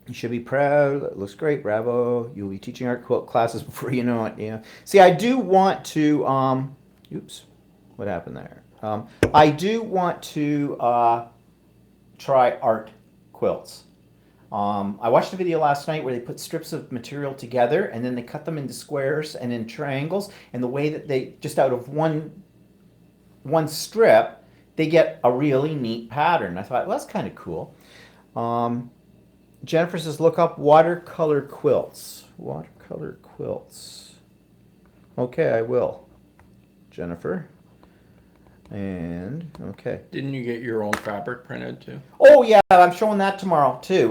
you should be proud. It looks great. Bravo. You'll be teaching art quilt classes before you know it. Yeah. See, I do want to. Oops. What happened there? I do want to try art quilts. I watched a video last night where they put strips of material together and then they cut them into squares and in triangles. And the way that they just out of one strip, they get a really neat pattern. I thought, well, that's kind of cool. Jennifer says, look up watercolor quilts. Watercolor quilts. Okay, I will. Jennifer. And, okay. Didn't you get your own fabric printed too? Oh, yeah, I'm showing that tomorrow, too.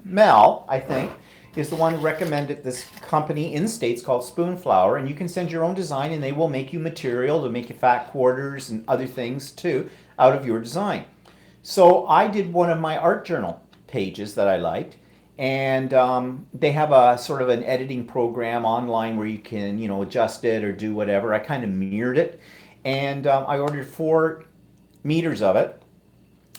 Mel, I think, is the one who recommended this company in the States called Spoonflower, and you can send your own design, and they will make you material to make you fat quarters and other things, too, out of your design. So I did one of my art journal pages that I liked, and they have a sort of an editing program online where you can, adjust it or do whatever. I kind of mirrored it, and I ordered 4 meters of it.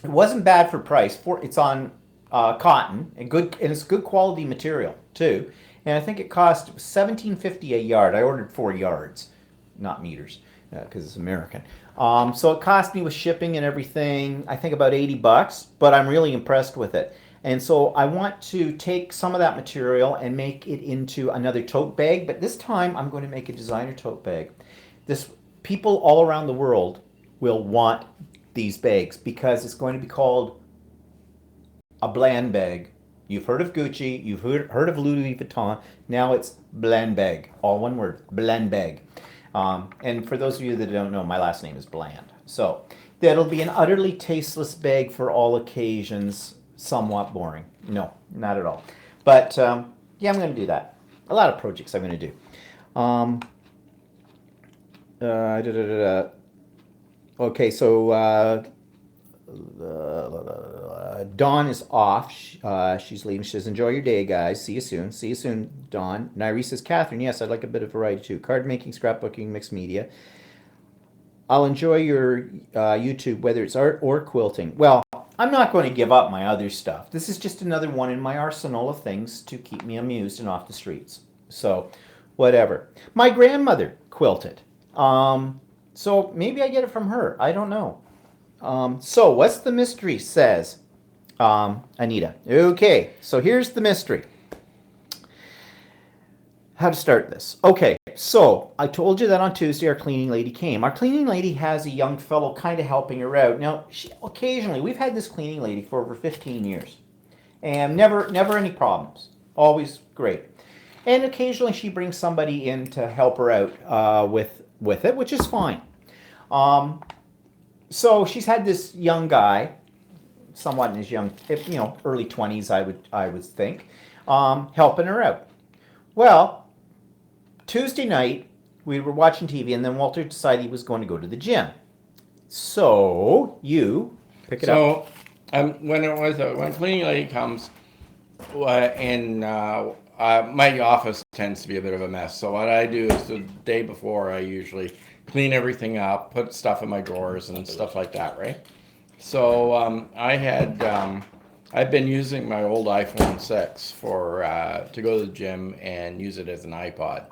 It wasn't bad for price. It's on cotton and it's good quality material too. And I think it cost $17.50 a yard. I ordered 4 yards, not meters, because it's American. So it cost me with shipping and everything, I think about $80, but I'm really impressed with it. And so I want to take some of that material and make it into another tote bag, but this time I'm going to make a designer tote bag. People all around the world will want these bags because it's going to be called a Bland bag. You've heard of Gucci, you've heard of Louis Vuitton, now it's Bland bag, all one word, Bland bag. And for those of you that don't know, my last name is Bland. So that'll be an utterly tasteless bag for all occasions, somewhat boring. No, not at all. But yeah, I'm going to do that. A lot of projects I'm going to do. Okay, so Dawn is off. She's leaving. She says, enjoy your day, guys. See you soon. See you soon, Dawn. Nairi says, Catherine, yes, I'd like a bit of variety too. Card making, scrapbooking, mixed media. I'll enjoy your YouTube, whether it's art or quilting. Well, I'm not going to give up my other stuff. This is just another one in my arsenal of things to keep me amused and off the streets. So, whatever. My grandmother quilted. So maybe I get it from her. I don't know. So what's the mystery, says Anita. Okay, so here's the mystery. How to start this. Okay, so I told you that on Tuesday our cleaning lady came. Our cleaning lady has a young fellow kind of helping her out. Now, occasionally, we've had this cleaning lady for over 15 years. And never any problems. Always great. And occasionally she brings somebody in to help her out with it, which is fine. So she's had this young guy, somewhat in his early 20s, I would think, helping her out. Well, Tuesday night we were watching TV, and then Walter decided he was going to go to the gym. So you pick it up. So when cleaning lady comes, my office tends to be a bit of a mess. So what I do is the day before I usually clean everything up, put stuff in my drawers and stuff like that, right? So I've been using my old iPhone 6 to go to the gym and use it as an iPod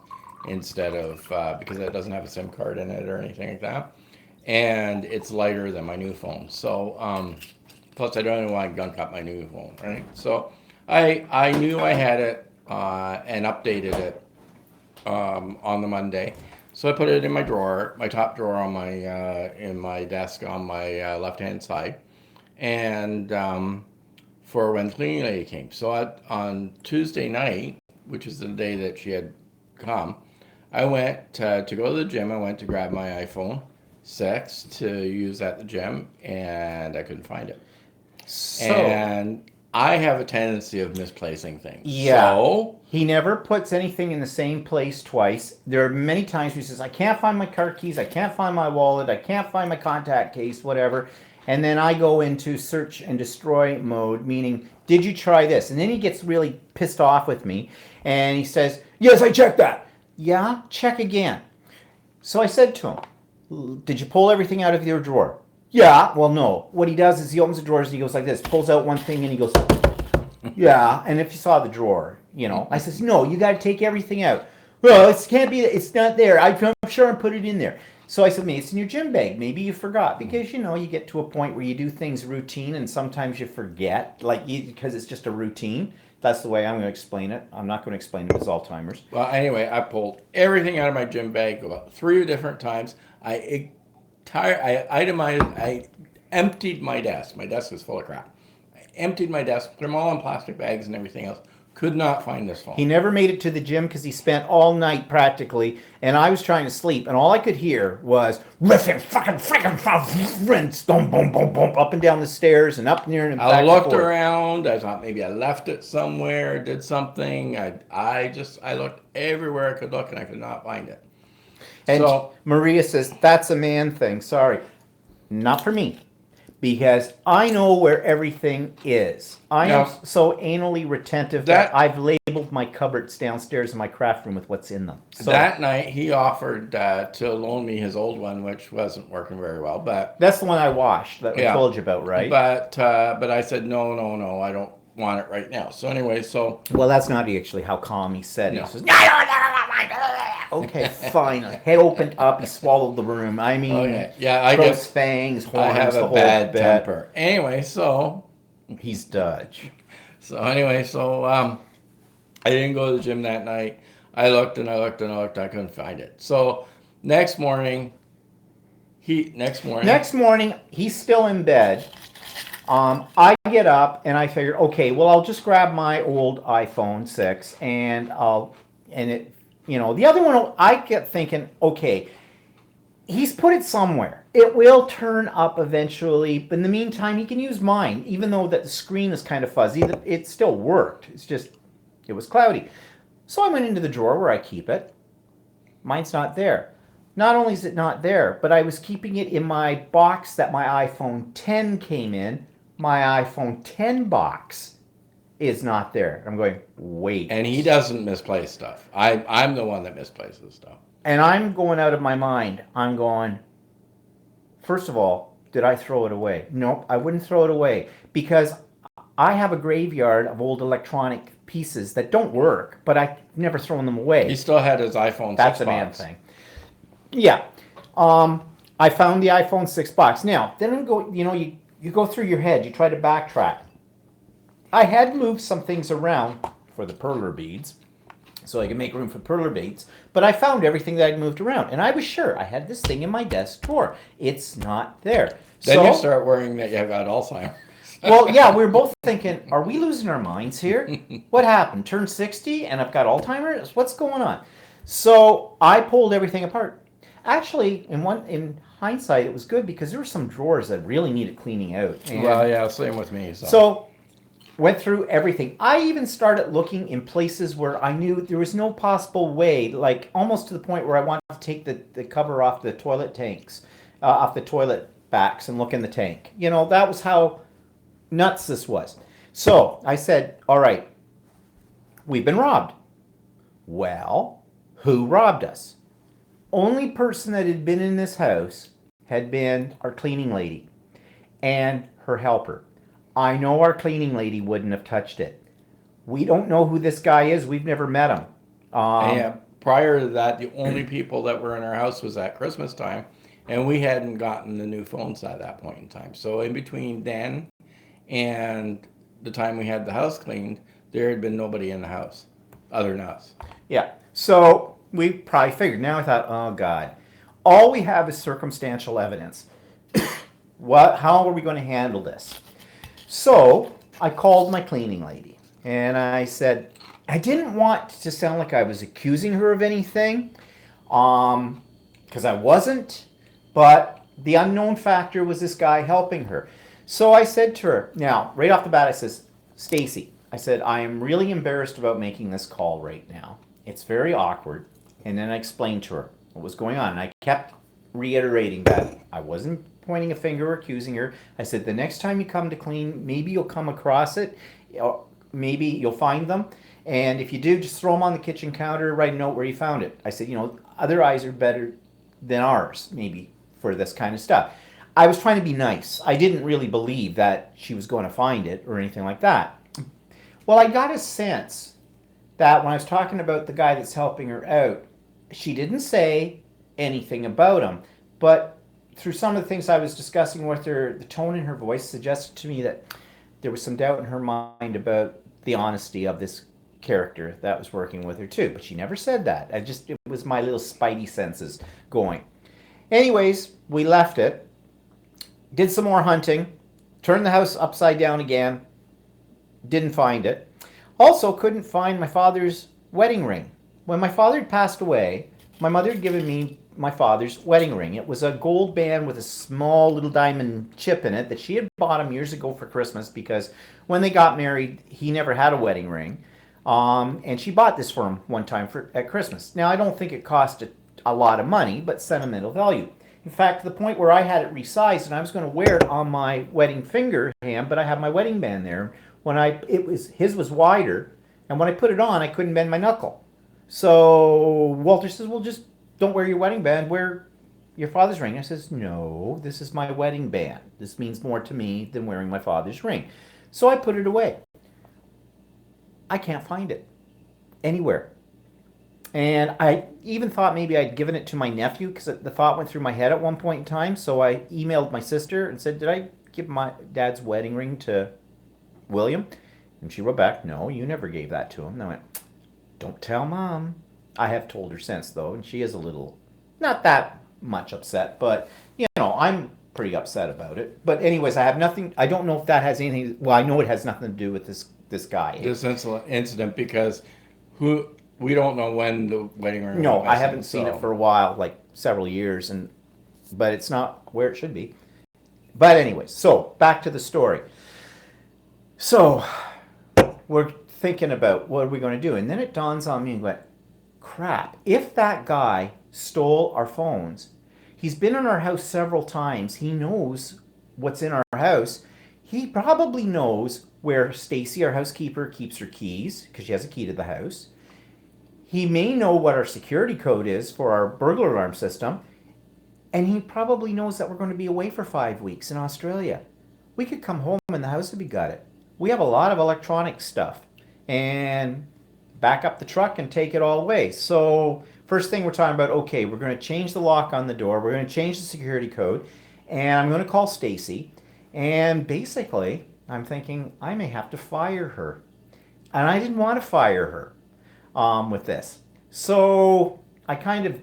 instead of because it doesn't have a SIM card in it or anything like that, and it's lighter than my new phone. So plus I don't even want to gunk up my new phone, right? So I knew I had it and updated it on the Monday. So I put it in my drawer, my top drawer on in my desk on my left-hand side, and for when the cleaning lady came. So on Tuesday night, which is the day that she had come, I went to go to the gym. I went to grab my iPhone, 6 to use at the gym, and I couldn't find it. So And I have a tendency of misplacing things. yeah, So he never puts anything in the same place twice. There are many times where he says, "I can't find my car keys. I can't find my wallet. I can't find my contact case, whatever." And then I go into search and destroy mode, meaning, "Did you try this?" And then he gets really pissed off with me, and he says, "Yes, I checked that." Yeah, check again. So I said to him, "Did you pull everything out of your drawer?" Yeah. Well, no. What he does is he opens the drawers and he goes like this, pulls out one thing and he goes, yeah. And if you saw the drawer, I says, "No, you got to take everything out." "Well, it can't be. It's not there. I'm sure I put it in there." So I said, "Maybe it's in your gym bag. Maybe you forgot." Because you get to a point where you do things routine and sometimes you forget, because it's just a routine. That's the way I'm going to explain it. I'm not going to explain it as Alzheimer's. well, anyway, I pulled everything out of my gym bag about 3 different times. I itemized. I emptied my desk. My desk is full of crap. I emptied my desk, put them all in plastic bags and everything else. Could not find this phone. He never made it to the gym because he spent all night practically, and I was trying to sleep, and all I could hear was riffing, fucking, freaking, rinse, boom, boom, boom, boom, up and down the stairs and up near and back I and looked forth. around. I thought maybe I left it somewhere, did something. I looked everywhere I could look and I could not find it. And So Maria says, "That's a man thing." Sorry, not for me, because I know where everything is. I am Now, so anally retentive that that I've labeled my cupboards downstairs in my craft room with what's in them. So that night he offered to loan me his old one, which wasn't working very well. But that's the one I washed that I yeah, told you about, right? but I said no, no, no, I don't want it right now. So anyway, Well, that's not actually how calm he said it. No. He says, "Okay, fine." Head opened up. He swallowed the room. I mean, okay, yeah, I throws guess fangs, I horns, have the a whole bad bit. temper. Anyway, so He's Dutch. I didn't go to the gym that night. I looked and I looked and I looked. I couldn't find it. So next morning, next morning. Next morning, he's still in bed. I get up and I figure, okay, well, I'll just grab my old iPhone 6 the other one, I kept thinking, okay, he's put it somewhere. It will turn up eventually. But in the meantime, he can use mine, even though that the screen is kind of fuzzy. It still worked. It was cloudy. So I went into the drawer where I keep it. Mine's not there. Not only is it not there, but I was keeping it in my box that my iPhone 10 came in. My iPhone 10 box is not there. I'm going, wait. And he doesn't misplace stuff. I'm the one that misplaces stuff. And I'm going out of my mind. I'm going, first of all, did I throw it away? Nope, I wouldn't throw it away because I have a graveyard of old electronic pieces that don't work, but I've never thrown them away. He still had his iPhone 6 That's a man thing. Yeah. I found the iPhone 6 box. Now, then I go, you go through your head, you try to backtrack. I had moved some things around for the perler beads so I could make room for perler beads, but I found everything that I'd moved around, and I was sure I had this thing in my desk drawer. It's not there. Then you start worrying that you got Alzheimer's. Well, yeah, we were both thinking, are we losing our minds here? What happened? Turned 60 and I've got Alzheimer's? What's going on? So I pulled everything apart. Actually, in hindsight, it was good because there were some drawers that really needed cleaning out. And Well, yeah, same with me. so went through everything. I even started looking in places where I knew there was no possible way, like almost to the point where I wanted to take the cover off the toilet tanks, off the toilet backs and look in the tank. That was how nuts this was. So I said, all right, we've been robbed. Well, who robbed us? Only person that had been in this house had been our cleaning lady and her helper. I know our cleaning lady wouldn't have touched it. We don't know who this guy is. We've never met him. And prior to that, the only people that were in our house was at Christmas time, and we hadn't gotten the new phones at that point in time. So in between then and the time we had the house cleaned, there had been nobody in the house other than us. Yeah. So we probably figured. Now I thought, oh God, all we have is circumstantial evidence. How are we going to handle this? So I called my cleaning lady and I said, I didn't want to sound like I was accusing her of anything, because I wasn't, But the unknown factor was this guy helping her. So I said to her, now, right off the bat, I says, Stacy, I said, I am really embarrassed about making this call right now. It's very awkward. And then I explained to her what was going on. And I kept reiterating that I wasn't pointing a finger or accusing her. I said, the next time you come to clean, maybe you'll come across it. Maybe you'll find them. And if you do, just throw them on the kitchen counter, write a note where you found it. I said, other eyes are better than ours, maybe, for this kind of stuff. I was trying to be nice. I didn't really believe that she was going to find it or anything like that. Well, I got a sense that when I was talking about the guy that's helping her out, she didn't say anything about him. But through some of the things I was discussing with her, the tone in her voice suggested to me that there was some doubt in her mind about the honesty of this character that was working with her too. But she never said that. It was my little spidey senses going. Anyways, we left it, did some more hunting, turned the house upside down again, didn't find it. Also couldn't find my father's wedding ring. When my father had passed away, my mother had given me my father's wedding ring. It was a gold band with a small little diamond chip in it that she had bought him years ago for Christmas because when they got married, he never had a wedding ring. And she bought this for him one time at Christmas. Now, I don't think it cost a lot of money, but sentimental value. In fact, to the point where I had it resized and I was going to wear it on my wedding finger hand, but I had my wedding band there. His was wider, and when I put it on, I couldn't bend my knuckle. So Walter says, well, just don't wear your wedding band, wear your father's ring. I says, no, this is my wedding band. This means more to me than wearing my father's ring. So I put it away. I can't find it anywhere. And I even thought maybe I'd given it to my nephew because the thought went through my head at one point in time. So I emailed my sister and said, did I give my dad's wedding ring to William? And she wrote back, no, you never gave that to him. And I went, don't tell Mom. I have told her since, though, and she is a little, not that much upset, but, I'm pretty upset about it. But anyways, I have nothing, I don't know if that has anything, well, I know it has nothing to do with this guy. This incident, because we don't know when the wedding ring No, was I missing, haven't seen it for a while, like several years, but it's not where it should be. But anyways, so back to the story. So we're thinking about what are we going to do, and then it dawns on me and went, crap, if that guy stole our phones, he's been in our house several times, he knows what's in our house, he probably knows where Stacy, our housekeeper, keeps her keys, because she has a key to the house. He may know what our security code is for our burglar alarm system, and he probably knows that we're going to be away for 5 weeks in Australia. We could come home and the house would be gutted. We have a lot of electronic stuff, and back up the truck and take it all away. So first thing we're talking about, okay, we're going to change the lock on the door. We're going to change the security code. And I'm going to call Stacy. And basically, I'm thinking I may have to fire her. And I didn't want to fire her with this. So I kind of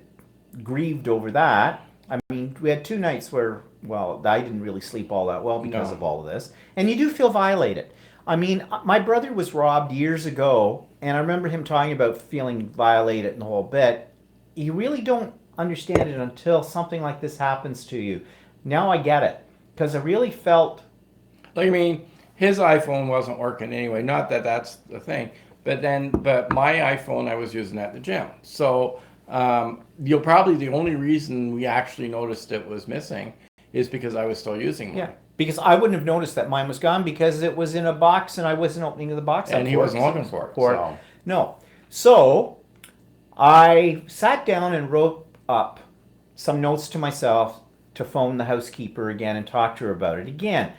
grieved over that. I mean, we had 2 nights where, well, I didn't really sleep all that well because of all of this. And you do feel violated. I mean, my brother was robbed years ago, and I remember him talking about feeling violated and the whole bit. You really don't understand it until something like this happens to you. Now I get it, because I really felt... I mean, his iPhone wasn't working anyway. Not that that's the thing, but my iPhone I was using at the gym. So you'll probably, the only reason we actually noticed it was missing is because I was still using mine. Yeah. Because I wouldn't have noticed that mine was gone because it was in a box and I wasn't opening the box. And he wasn't looking for it. So. No. So I sat down and wrote up some notes to myself to phone the housekeeper again and talk to her about it. Again,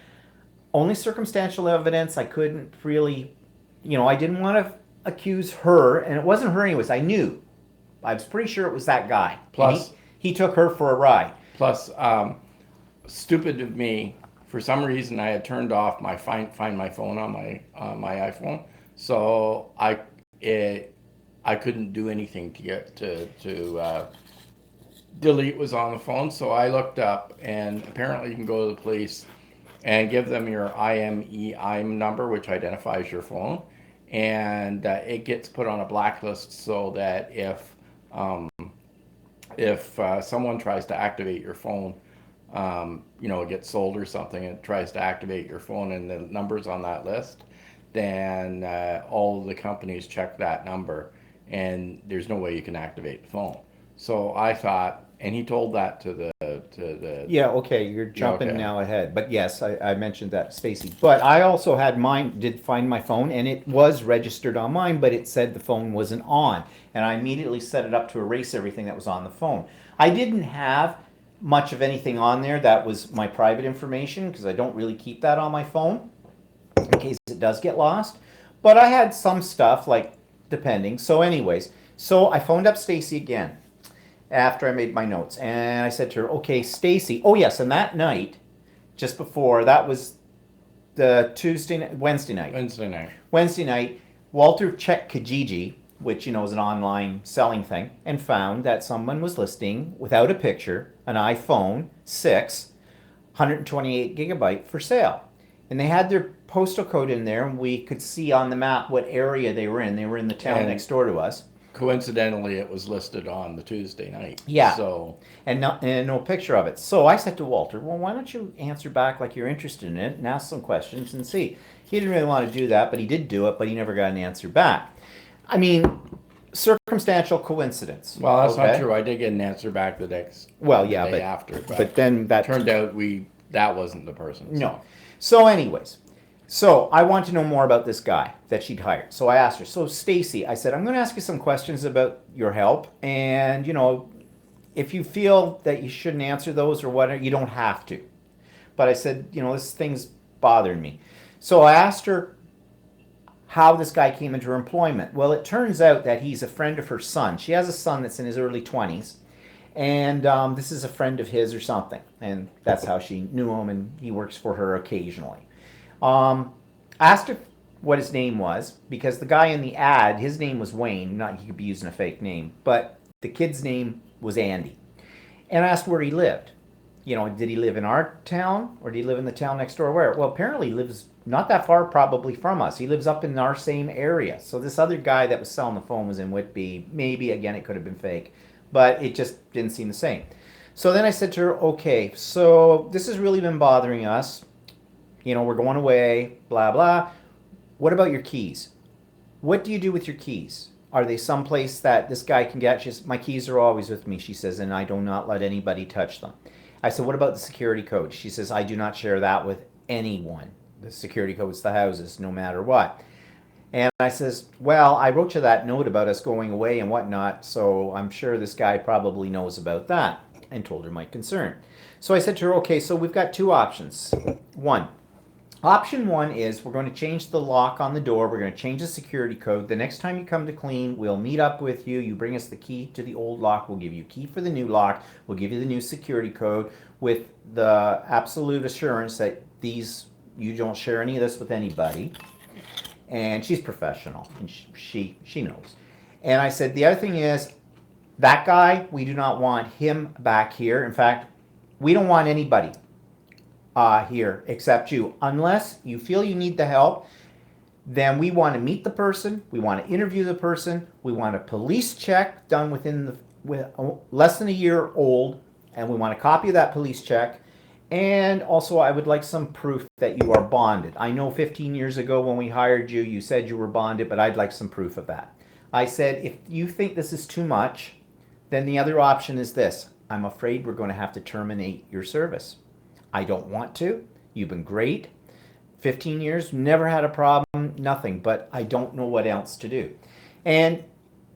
only circumstantial evidence. I couldn't really, I didn't want to accuse her, and it wasn't her anyways. I knew. I was pretty sure it was that guy. Plus, he took her for a ride. Plus, stupid of me. For some reason, I had turned off my find my phone on my iPhone, so I couldn't do anything to get to delete was on the phone. So I looked up, and apparently you can go to the police and give them your IMEI number, which identifies your phone, and it gets put on a blacklist so that if someone tries to activate your phone, it gets sold or something, and tries to activate your phone and the numbers on that list, then all the companies check that number, and there's no way you can activate the phone. So I thought, and he told that to the. Yeah, okay, you're jumping okay. now ahead. But yes, I mentioned that, Stacy. But I also had mine, did find my phone, and it was registered on mine, but it said the phone wasn't on. And I immediately set it up to erase everything that was on the phone. I didn't have much of anything on there that was my private information, because I don't really keep that on my phone in case it does get lost. But I had some stuff, like, depending. So anyways, so I phoned up Stacy again after I made my notes, and I said to her, okay, Stacy, oh yes, and that night, just before, that was the Wednesday night, Walter checked Kijiji, which, is an online selling thing, and found that someone was listing, without a picture, an iPhone 6, 128 gigabyte for sale. And they had their postal code in there, and we could see on the map what area they were in. They were in the town next door to us. Coincidentally, it was listed on the Tuesday night. Yeah. So. And no picture of it. So I said to Walter, well, why don't you answer back like you're interested in it and ask some questions and see. He didn't really want to do that, but he did do it, but he never got an answer back. I mean, circumstantial coincidence. Well, that's okay? not true. I did get an answer back the day after. But then that turned out that wasn't the person. So. No. So anyways, so I want to know more about this guy that she'd hired. So I asked her, so Stacy, I said, I'm going to ask you some questions about your help. And, if you feel that you shouldn't answer those or whatever, you don't have to. But I said, this thing's bothering me. So I asked her how this guy came into her employment. Well, it turns out that he's a friend of her son. She has a son that's in his early 20s. And this is a friend of his or something. And that's how she knew him, and he works for her occasionally. Asked her what his name was, because the guy in the ad, his name was Wayne. Not he could be using a fake name, but the kid's name was Andy. And I asked where he lived. Did he live in our town, or did he live in the town next door? Where? Well, apparently he lives not that far probably from us. He lives up in our same area. So this other guy that was selling the phone was in Whitby. Maybe, again, it could have been fake, but it just didn't seem the same. So then I said to her, okay, so this has really been bothering us. We're going away, blah, blah. What about your keys? What do you do with your keys? Are they someplace that this guy can get? She says, my keys are always with me, she says, and I do not let anybody touch them. I said, what about the security code? She says, I do not share that with anyone. The security code's the houses, no matter what. And I says, well, I wrote you that note about us going away and whatnot, so I'm sure this guy probably knows about that, and told her my concern. So I said to her, okay, so we've got two options. Option one is we're going to change the lock on the door. We're going to change the security code. The next time you come to clean, we'll meet up with you. You bring us the key to the old lock. We'll give you a key for the new lock. We'll give you the new security code with the absolute assurance that you don't share any of this with anybody. And she's professional, and she knows. And I said, the other thing is, that guy, we do not want him back here. In fact, we don't want anybody here except you. Unless you feel you need the help, then we want to meet the person, we want to interview the person, we want a police check done within less than a year old, and we want a copy of that police check. And also, I would like some proof that you are bonded. I know 15 years ago when we hired you, you said you were bonded, but I'd like some proof of that. I said, if you think this is too much, then the other option is this. I'm afraid we're going to have to terminate your service. I don't want to. You've been great. 15 years, never had a problem, nothing, but I don't know what else to do. And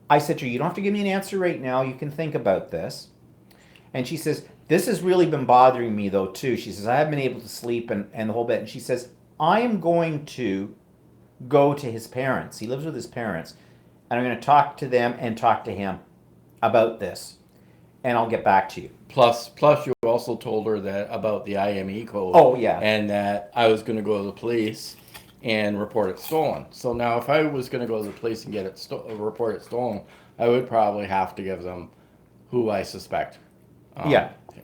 I said to her, you don't have to give me an answer right now. You can think about this. And she says, this has really been bothering me though too. She says, I haven't been able to sleep and the whole bit. And she says, I am going to go to his parents. He lives with his parents. And I'm going to talk to them and talk to him about this. And I'll get back to you. Plus, you also told her that about the IME code. Oh, yeah. And that I was going to go to the police and report it stolen. So now, if I was going to go to the police and get it report it stolen, I would probably have to give them who I suspect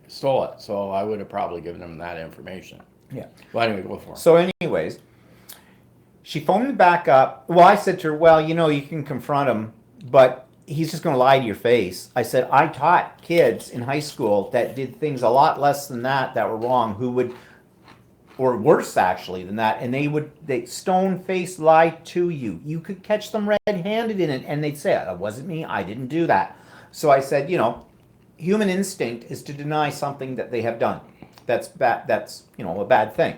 stole it. So I would have probably given them that information. Yeah. Well, anyway, go for it. So anyways, she phoned me back up. Well, I said to her, well, you can confront him, but he's just going to lie to your face. I said, I taught kids in high school that did things a lot less than that were wrong, who would, or worse actually than that, and they stone-faced lie to you. You could catch them red-handed in it, and they'd say, it wasn't me, I didn't do that. So I said, human instinct is to deny something that they have done. That's bad. That's, a bad thing.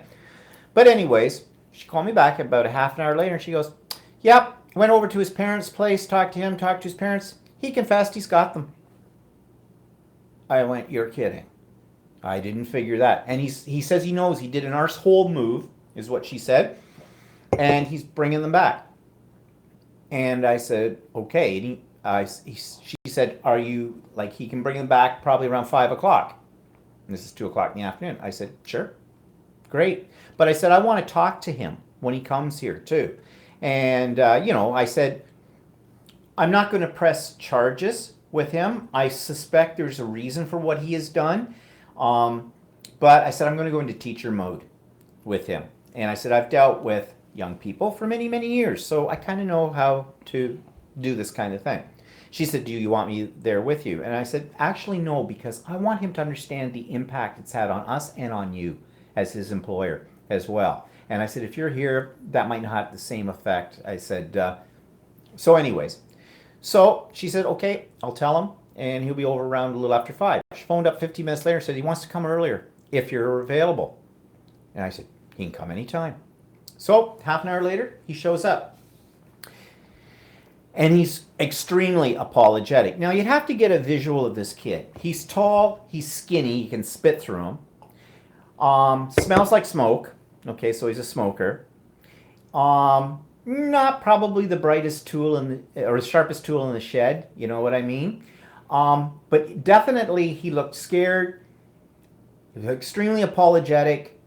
But anyways, she called me back about a half an hour later, and she goes, yep, went over to his parents' place, talked to his parents. He confessed he's got them. I went, you're kidding. I didn't figure that. And he says he knows he did an arsehole move, is what she said, and he's bringing them back. And I said, okay. And she said, are you, like, he can bring them back probably around 5 o'clock. And this is 2 o'clock in the afternoon. I said, sure, great. But I said, I want to talk to him when he comes here too. And, I said, I'm not going to press charges with him. I suspect there's a reason for what he has done. But I said, I'm going to go into teacher mode with him. And I said, I've dealt with young people for many, many years, so I kind of know how to do this kind of thing. She said, do you want me there with you? And I said, actually, no, because I want him to understand the impact it's had on us and on you as his employer as well. And I said, if you're here, that might not have the same effect. I said, so anyways. So she said, okay, I'll tell him, and he'll be over around a little after 5. She phoned up 15 minutes later and said he wants to come earlier if you're available. And I said, he can come anytime. So half an hour later, he shows up. And he's extremely apologetic. Now, you'd have to get a visual of this kid. He's tall, he's skinny, you can spit through him. Smells like smoke. Okay, so he's a smoker. Not probably the brightest tool or the sharpest tool in the shed, you know what I mean? But definitely he looked scared, he was extremely apologetic,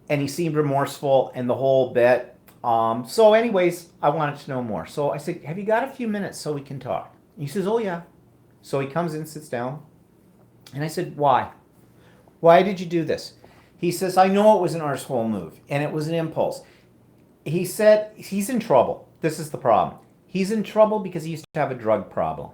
and he seemed remorseful and the whole bit. So anyways, I wanted to know more. So I said, have you got a few minutes so we can talk? He says, oh yeah. So he comes in, sits down, and I said, why? Why did you do this? He says, I know it was an arsehole move, and it was an impulse. He said he's in trouble. This is the problem. He's in trouble because he used to have a drug problem.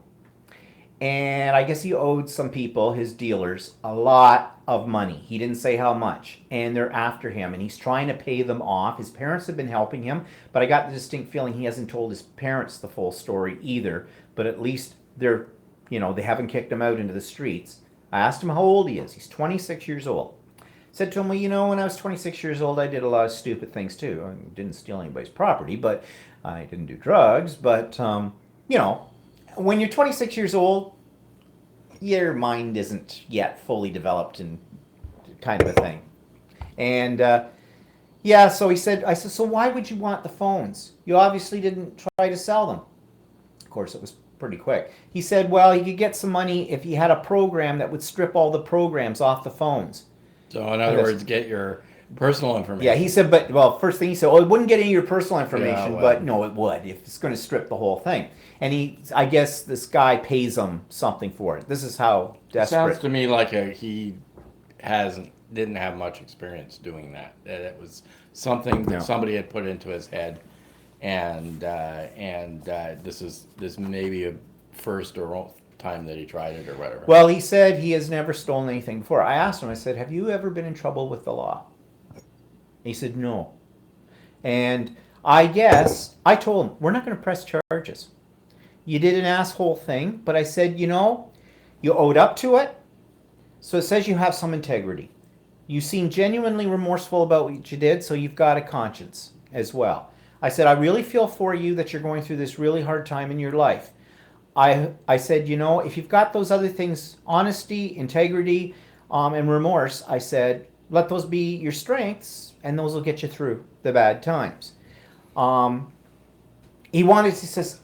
And I guess he owed some people, his dealers, a lot of money. He didn't say how much. And they're after him, and he's trying to pay them off. His parents have been helping him, but I got the distinct feeling he hasn't told his parents the full story either. But at least they haven't kicked him out into the streets. I asked him how old he is. He's 26 years old. Said to him, well, when I was 26 years old, I did a lot of stupid things too. I didn't steal anybody's property, but I didn't do drugs. But, when you're 26 years old, your mind isn't yet fully developed and kind of a thing. And, so I said, so why would you want the phones? You obviously didn't try to sell them. Of course, it was pretty quick. He said, well, he could get some money if he had a program that would strip all the programs off the phones. So in other words, get your personal information. Yeah, he said, first thing he said, it wouldn't get any of your personal information, but no, it would, if it's going to strip the whole thing. And I guess this guy pays him something for it. This is how desperate. Sounds to me like he didn't have much experience doing that. That it was something that somebody had put into his head, and this may be a first or time that he tried it or whatever. Well, he said he has never stolen anything before. I asked him, I said, have you ever been in trouble with the law? He said, no. And I guess, I told him, we're not going to press charges. You did an asshole thing, but I said, you owed up to it, so it says you have some integrity. You seem genuinely remorseful about what you did, so you've got a conscience as well. I said, I really feel for you that you're going through this really hard time in your life. I said, if you've got those other things, honesty, integrity, and remorse, I said, let those be your strengths, and those will get you through the bad times. He says,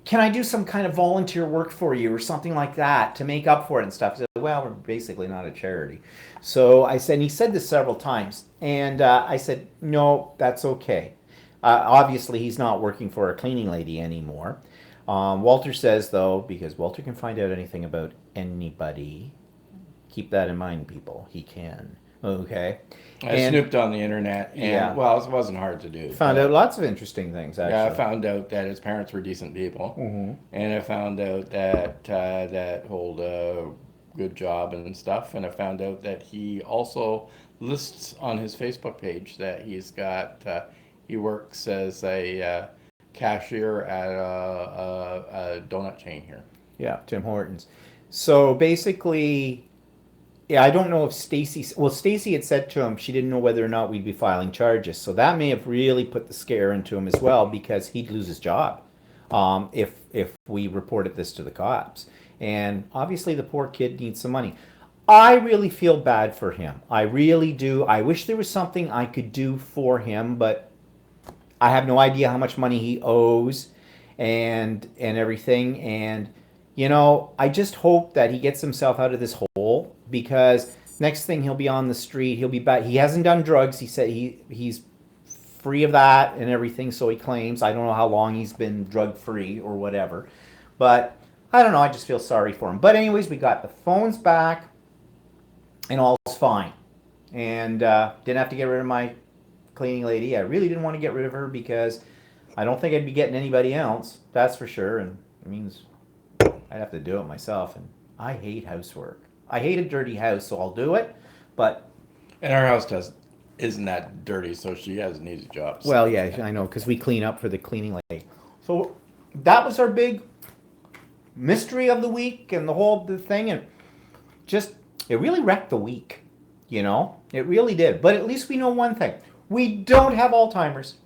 can I do some kind of volunteer work for you or something like that to make up for it and stuff? I said, well, we're basically not a charity. So I said, and he said this several times, and I said, no, that's okay. Obviously, he's not working for a cleaning lady anymore. Walter says, though, because Walter can find out anything about anybody, keep that in mind, people, he can. Okay. I And snooped on the internet, yeah, and well, it wasn't hard to do. found out lots of interesting things Yeah, I actually. found out that his parents were decent people, Hmm. and I found out that that hold a good job and stuff, and I found out that he also lists on his Facebook page that he works as a cashier at a donut chain here. Yeah, Tim Hortons. So basically, yeah, I don't know if Stacy. Well, Stacy had said to him she didn't know whether or not we'd be filing charges. So that may have really put the scare into him as well because he'd lose his job if we reported this to the cops. And obviously, the poor kid needs some money. I really feel bad for him. I really do. I wish there was something I could do for him, but I have no idea how much money he owes and everything. And I just hope that he gets himself out of this hole because next thing he'll be on the street. He'll be back. He hasn't done drugs. He said he's free of that and everything. So he claims. I don't know how long he's been drug free or whatever, but I don't know. I just feel sorry for him. But anyways, we got the phones back and all's fine. And didn't have to get rid of my cleaning lady. I really didn't want to get rid of her because I don't think I'd be getting anybody else. That's for sure. And it means I'd have to do it myself. And I hate housework. I hate a dirty house, so I'll do it. But And our house isn't that dirty, so she has an easy job. So. well, yeah, I know because we clean up for the cleaning lady. So that was our big mystery of the week and the thing, and just it really wrecked the week. It really did. But at least we know one thing: we don't have Alzheimer's.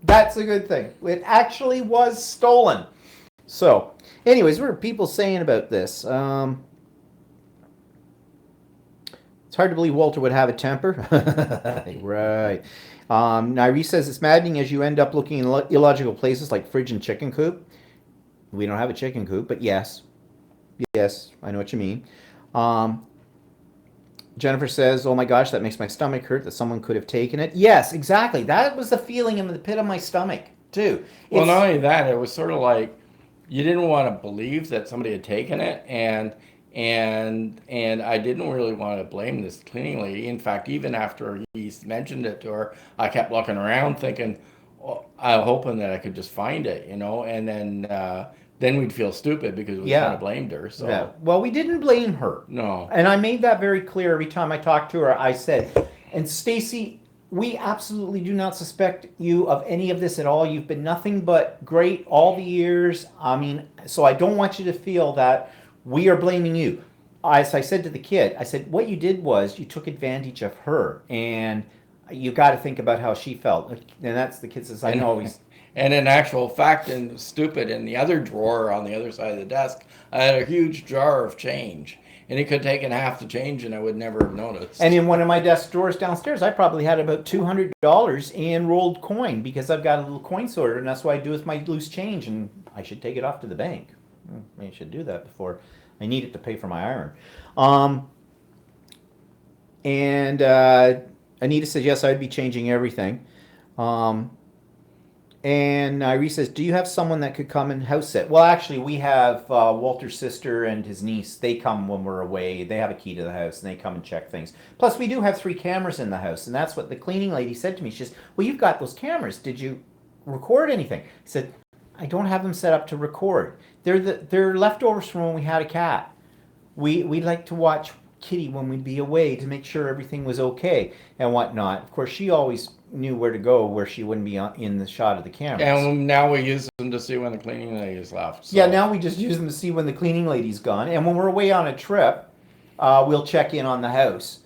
That's a good thing. It actually was stolen. So, anyways, what are people saying about this? It's hard to believe Walter would have a temper. Right. Nairi says it's maddening as you end up looking in illogical places like fridge and chicken coop. We don't have a chicken coop, but yes. Yes, I know what you mean. Jennifer says, oh my gosh, that makes my stomach hurt that someone could have taken it. Yes, exactly. That was the feeling in the pit of my stomach, too. Well, not only that, it was sort of like you didn't want to believe that somebody had taken it, and I didn't really want to blame this cleaning lady. In fact, even after he mentioned it to her, I kept looking around, thinking, oh, I'm hoping that I could just find it, and then we'd feel stupid because we kind Yeah. of blamed her. So Yeah. Well, we didn't blame her. no, And I made that very clear every time I talked to her. I said, and Stacy, we absolutely do not suspect you of any of this at all. You've been nothing but great all the years. I mean, so I don't want you to feel that we are blaming you. As I said to the kid, I said, what you did was you took advantage of her and you got to think about how she felt. And that's the kid says, I know. And in actual fact, and stupid, in the other drawer on the other side of the desk, I had a huge jar of change. And he could have taken half the change and I would never have noticed. And in one of my desk drawers downstairs, I probably had about $200 in rolled coin because I've got a little coin sorter, and that's what I do with my loose change. And I should take it off to the bank. Maybe I should do that before I need it to pay for my iron. And Anita says, yes, I'd be changing everything. And Irie says, do you have someone that could come and house sit? Well, actually, we have Walter's sister and his niece. They come when we're away. They have a key to the house, and they come and check things. Plus, we do have 3 cameras in the house, and that's what the cleaning lady said to me. She says, well, you've got those cameras. Did you record anything? I said, I don't have them set up to record. They're leftovers from when we had a cat. We like to watch Kitty when we'd be away to make sure everything was okay and whatnot. Of course, she always knew where to go where she wouldn't be in the shot of the cameras. And now we use them to see when the cleaning lady is left. So. Yeah, now we just use them to see when the cleaning lady's gone. And when we're away on a trip, we'll check in on the house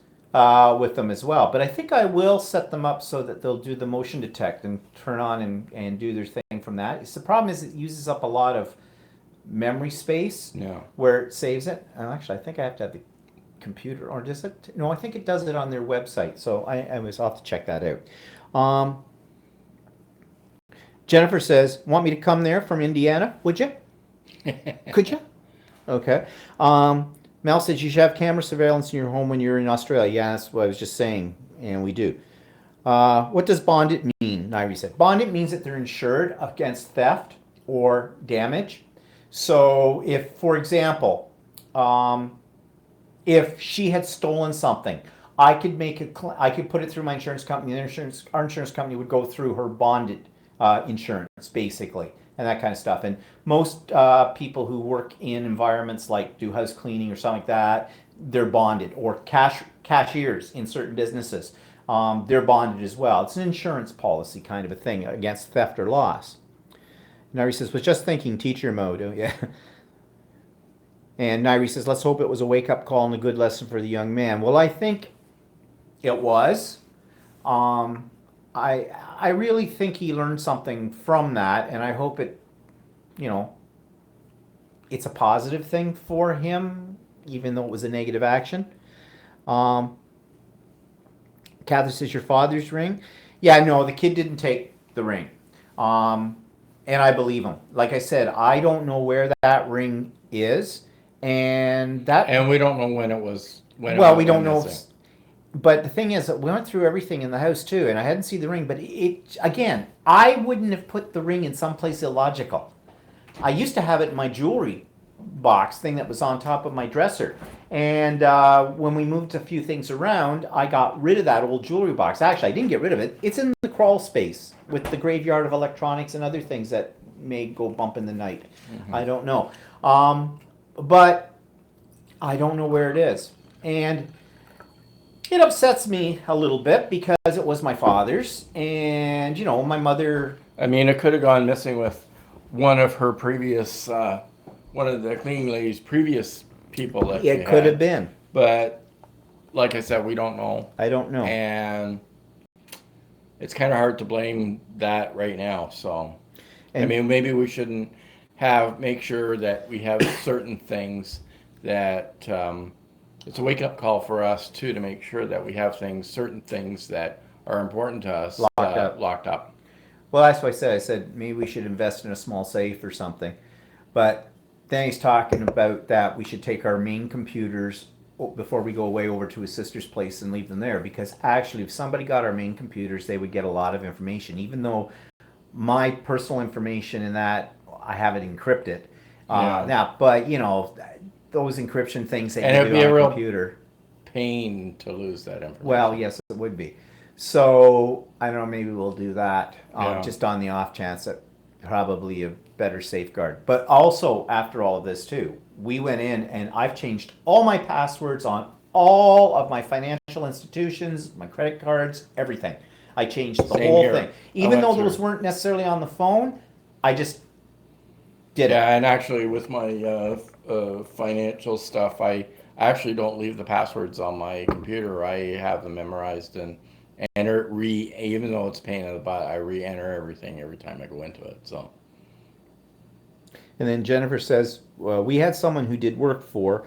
with them as well. But I think I will set them up so that they'll do the motion detect and turn on and do their thing from that. The problem is it uses up a lot of memory space where it saves it. Actually, I think I have to have the computer, or does it? No, I think it does it on their website. So I'll have to check that out. Jennifer says, want me to come there from Indiana? Would you? Could you? Okay. Mel says you should have camera surveillance in your home when you're in Australia. Yeah, that's what I was just saying, and we do. What does bonded mean? Nairi said. Bonded means that they're insured against theft or damage. So if, for example, if she had stolen something, I could I could put it through my insurance company. Our insurance company would go through her bonded insurance, basically, and that kind of stuff. And most people who work in environments like do house cleaning or something like that, they're bonded, or cashiers in certain businesses, they're bonded as well. It's an insurance policy kind of a thing against theft or loss. Nairi says, was just thinking teacher mode. Oh, yeah. And Nairi says, let's hope it was a wake-up call and a good lesson for the young man. Well, I think it was. I really think he learned something from that, and I hope it, it's a positive thing for him, even though it was a negative action. Catherine says, your father's ring? Yeah, no, the kid didn't take the ring. And I believe him. Like I said, I don't know where that ring is, and we don't know when it was. We don't know. But the thing is that we went through everything in the house too, and I hadn't seen the ring. But I wouldn't have put the ring in someplace illogical. I used to have it in my jewelry box thing that was on top of my dresser, and when we moved a few things around, I got rid of that old jewelry box. Actually, I didn't get rid of it. It's in the crawl space with the graveyard of electronics and other things that may go bump in the night. Mm-hmm. I don't know, but I don't know where it is, and it upsets me a little bit because it was my father's, and my mother. I mean, it could have gone missing with one of her previous, one of the cleaning lady's previous people that it could have been. But like I said, we don't know. I don't know, and it's kind of hard to blame that right now. So, I mean, maybe we shouldn't make sure that we have certain things that. It's a wake-up call for us, too, to make sure that we have certain things that are important to us locked up. Well, that's what I said. I said maybe we should invest in a small safe or something. But then he's talking about that we should take our main computers before we go away over to his sister's place and leave them there. Because actually, if somebody got our main computers, they would get a lot of information. Even though my personal information in that, I have it encrypted. Now, but, those encryption things that you do on a computer. Pain to lose that information. Well, yes, it would be. So I don't know. Maybe we'll do that just on the off chance that probably a better safeguard. But also after all of this too, we went in and I've changed all my passwords on all of my financial institutions, my credit cards, everything. I changed the whole thing, even though those weren't necessarily on the phone. I just did it. Yeah, and actually with my financial stuff, I actually don't leave the passwords on my computer. I have them memorized and enter even though it's a pain in the butt, I re-enter everything every time I go into it. So. And then Jennifer says, well, we had someone who did work for.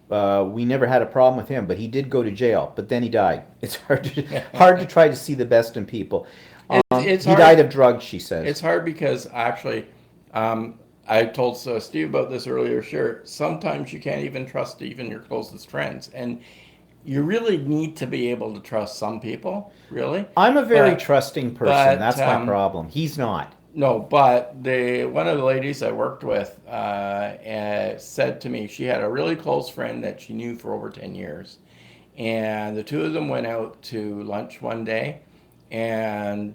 We never had a problem with him, but he did go to jail. But then he died. It's hard to try to see the best in people. He died of drugs, she says. It's hard because actually. I told Steve about this earlier. Sure, sometimes you can't even trust even your closest friends, and you really need to be able to trust some people. Really, I'm a very trusting person. That's my problem. He's not. No, but one of the ladies I worked with said to me she had a really close friend that she knew for over 10 years, and the two of them went out to lunch one day, and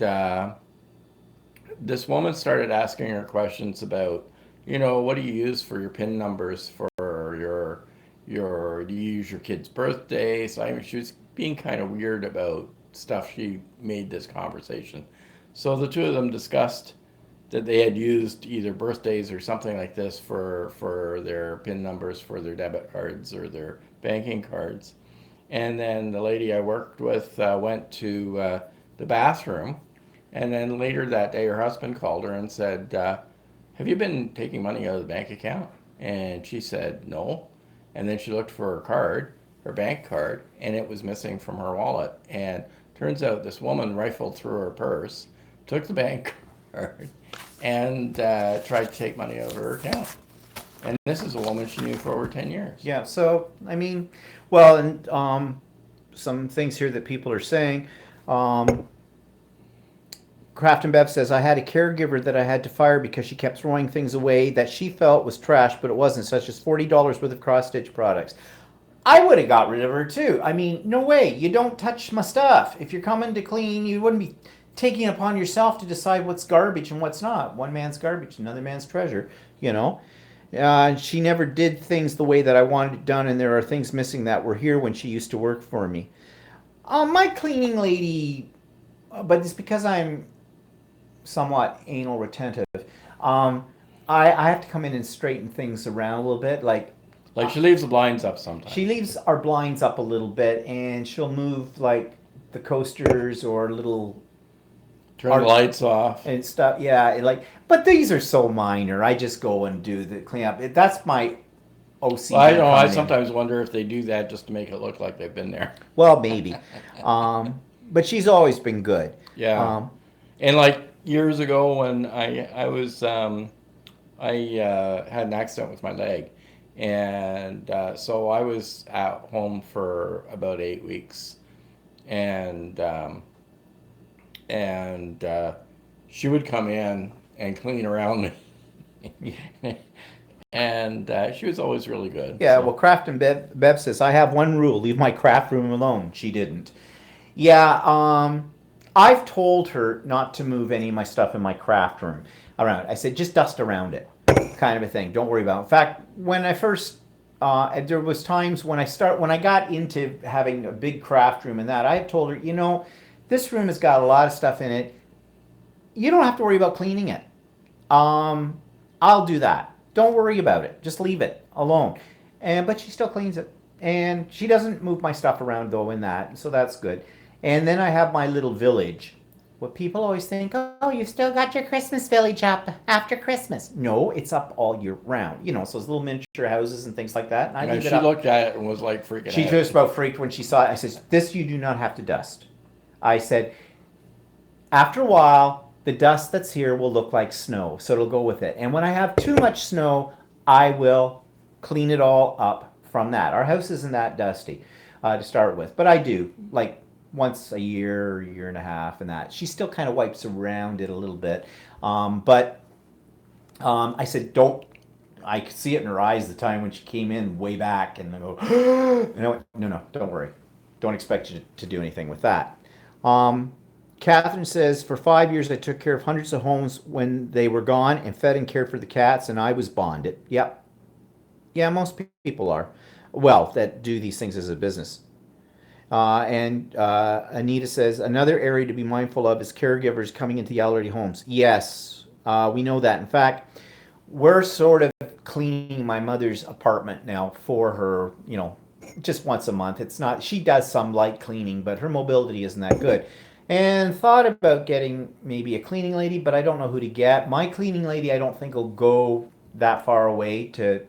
this woman started asking her questions about. What do you use for your PIN numbers for do you use your kid's birthday? So she was being kind of weird about stuff. She made this conversation. So the two of them discussed that they had used either birthdays or something like this for their PIN numbers for their debit cards or their banking cards. And then the lady I worked with went to the bathroom. And then later that day, her husband called her and said, have you been taking money out of the bank account? And she said, no. And then she looked for her bank card, and it was missing from her wallet. And turns out this woman rifled through her purse, took the bank card, and tried to take money out of her account. And this is a woman she knew for over 10 years. Yeah, so, I mean, well, and some things here that people are saying. Craft and Bev says, I had a caregiver that I had to fire because she kept throwing things away that she felt was trash, but it wasn't, such as $40 worth of cross-stitch products. I would have got rid of her too. I mean, no way. You don't touch my stuff. If you're coming to clean, you wouldn't be taking it upon yourself to decide what's garbage and what's not. One man's garbage, another man's treasure, you know. She never did things the way that I wanted it done, and there are things missing that were here when she used to work for me. My cleaning lady, but it's because I'm somewhat anal retentive. I have to come in and straighten things around a little bit. Like she leaves the blinds up sometimes. she leaves our blinds up a little bit, and she'll move like the coasters or little Turn the lights off. and stuff. Yeah, like, but these are so minor. I just go and do the cleanup. That's my OCD. Well, I know. I coming in. sometimes wonder if they do that just to make it look like they've been there. Well, maybe. But she's always been good. Yeah. And like years ago when I was I had an accident with my leg, and so I was at home for about 8 weeks, and she would come in and clean around me. And she was always really good. Yeah, so. well, Craft and Bev says, I have one rule, leave my craft room alone. She didn't. Yeah, I've told her not to move any of my stuff in my craft room around. I said, just dust around it, kind of a thing. Don't worry about it. In fact, when I first, there was times when I got into having a big craft room and that, I told her, you know, this room has got a lot of stuff in it. You don't have to worry about cleaning it. I'll do that. Don't worry about it. Just leave it alone. But she still cleans it. And she doesn't move my stuff around though in that, so that's good. And then I have my little village. What people always think, oh, you still got your Christmas village up after Christmas. No, it's up all year round. You know, so it's little miniature houses and things like that. And I leave it she up. looked at it and was like freaking out. She just about freaked when she saw it. I said, this you do not have to dust. I said, after a while, the dust that's here will look like snow, so it'll go with it. And when I have too much snow, I will clean it all up from that. Our house isn't that dusty to start with, but I do, like once a year, year and a half, and that. She still kind of wipes around it a little bit. But I said, don't. I could see it in her eyes the time when she came in way back, and I go, and I went, no, don't worry. Don't expect you to do anything with that. Catherine says, for 5 years I took care of hundreds of homes when they were gone and fed and cared for the cats, and I was bonded. Yep. Yeah, most people are. Well, that do these things as a business. And Anita says, another area to be mindful of is caregivers coming into the elderly homes. Yes, we know that. In fact, we're sort of cleaning my mother's apartment now for her, you know, just once a month. It's not, she does some light cleaning, but her mobility isn't that good. And thought about getting maybe a cleaning lady, but I don't know who to get. My cleaning lady, I don't think will go that far away to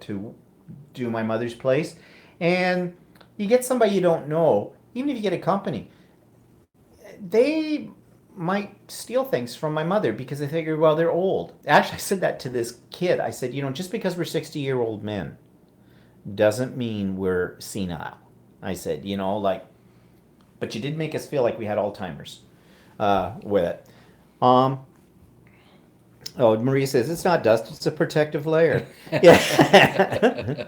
do my mother's place. And you get somebody you don't know, even if you get a company, they might steal things from my mother because they figure, well, they're old. Actually, I said that to this kid. I said, you know, just because we're 60-year-old men doesn't mean we're senile. I said, you know, like, but you did make us feel like we had Alzheimer's with it. Oh, Maria says, it's not dust, it's a protective layer. Yeah.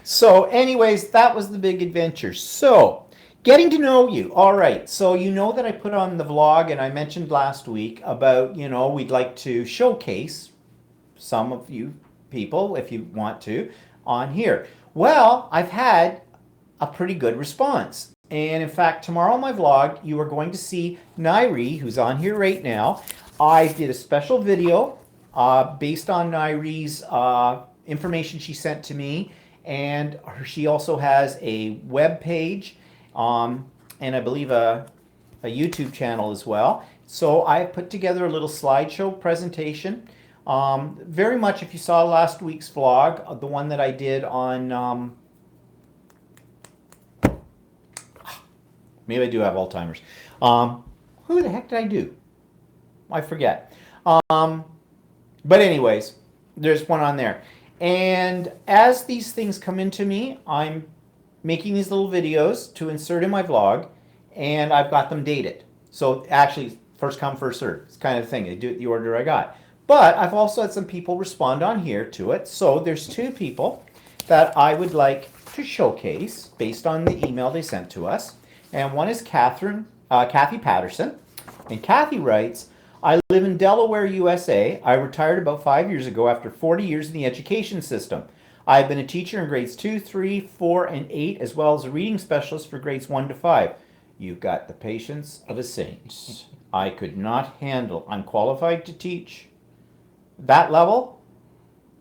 So anyways, that was the big adventure. So, getting to know you. All right. So you know that I put on the vlog, and I mentioned last week about, you know, we'd like to showcase some of you people, if you want to, on here. Well, I've had a pretty good response. And in fact, tomorrow on my vlog, you are going to see Nairi, who's on here right now. I did a special video based on Nairi's information she sent to me. And she also has a web page and I believe a YouTube channel as well. So I put together a little slideshow presentation. Very much, if you saw last week's vlog, the one that I did on, maybe I do have Alzheimer's. Who the heck did I do? I forget. But anyways, there's one on there. And as these things come into me, I'm making these little videos to insert in my vlog, and I've got them dated. So actually, first come, first served. It's kind of the thing. They do it the order I got. But I've also had some people respond on here to it. So there's two people that I would like to showcase based on the email they sent to us. And one is Kathy Patterson. And Kathy writes, I live in Delaware, USA. I retired about 5 years ago after 40 years in the education system. I've been a teacher in grades 2, 3, 4, and 8, as well as a reading specialist for grades 1 to 5. You've got the patience of a saint. I could not handle, I'm qualified to teach that level,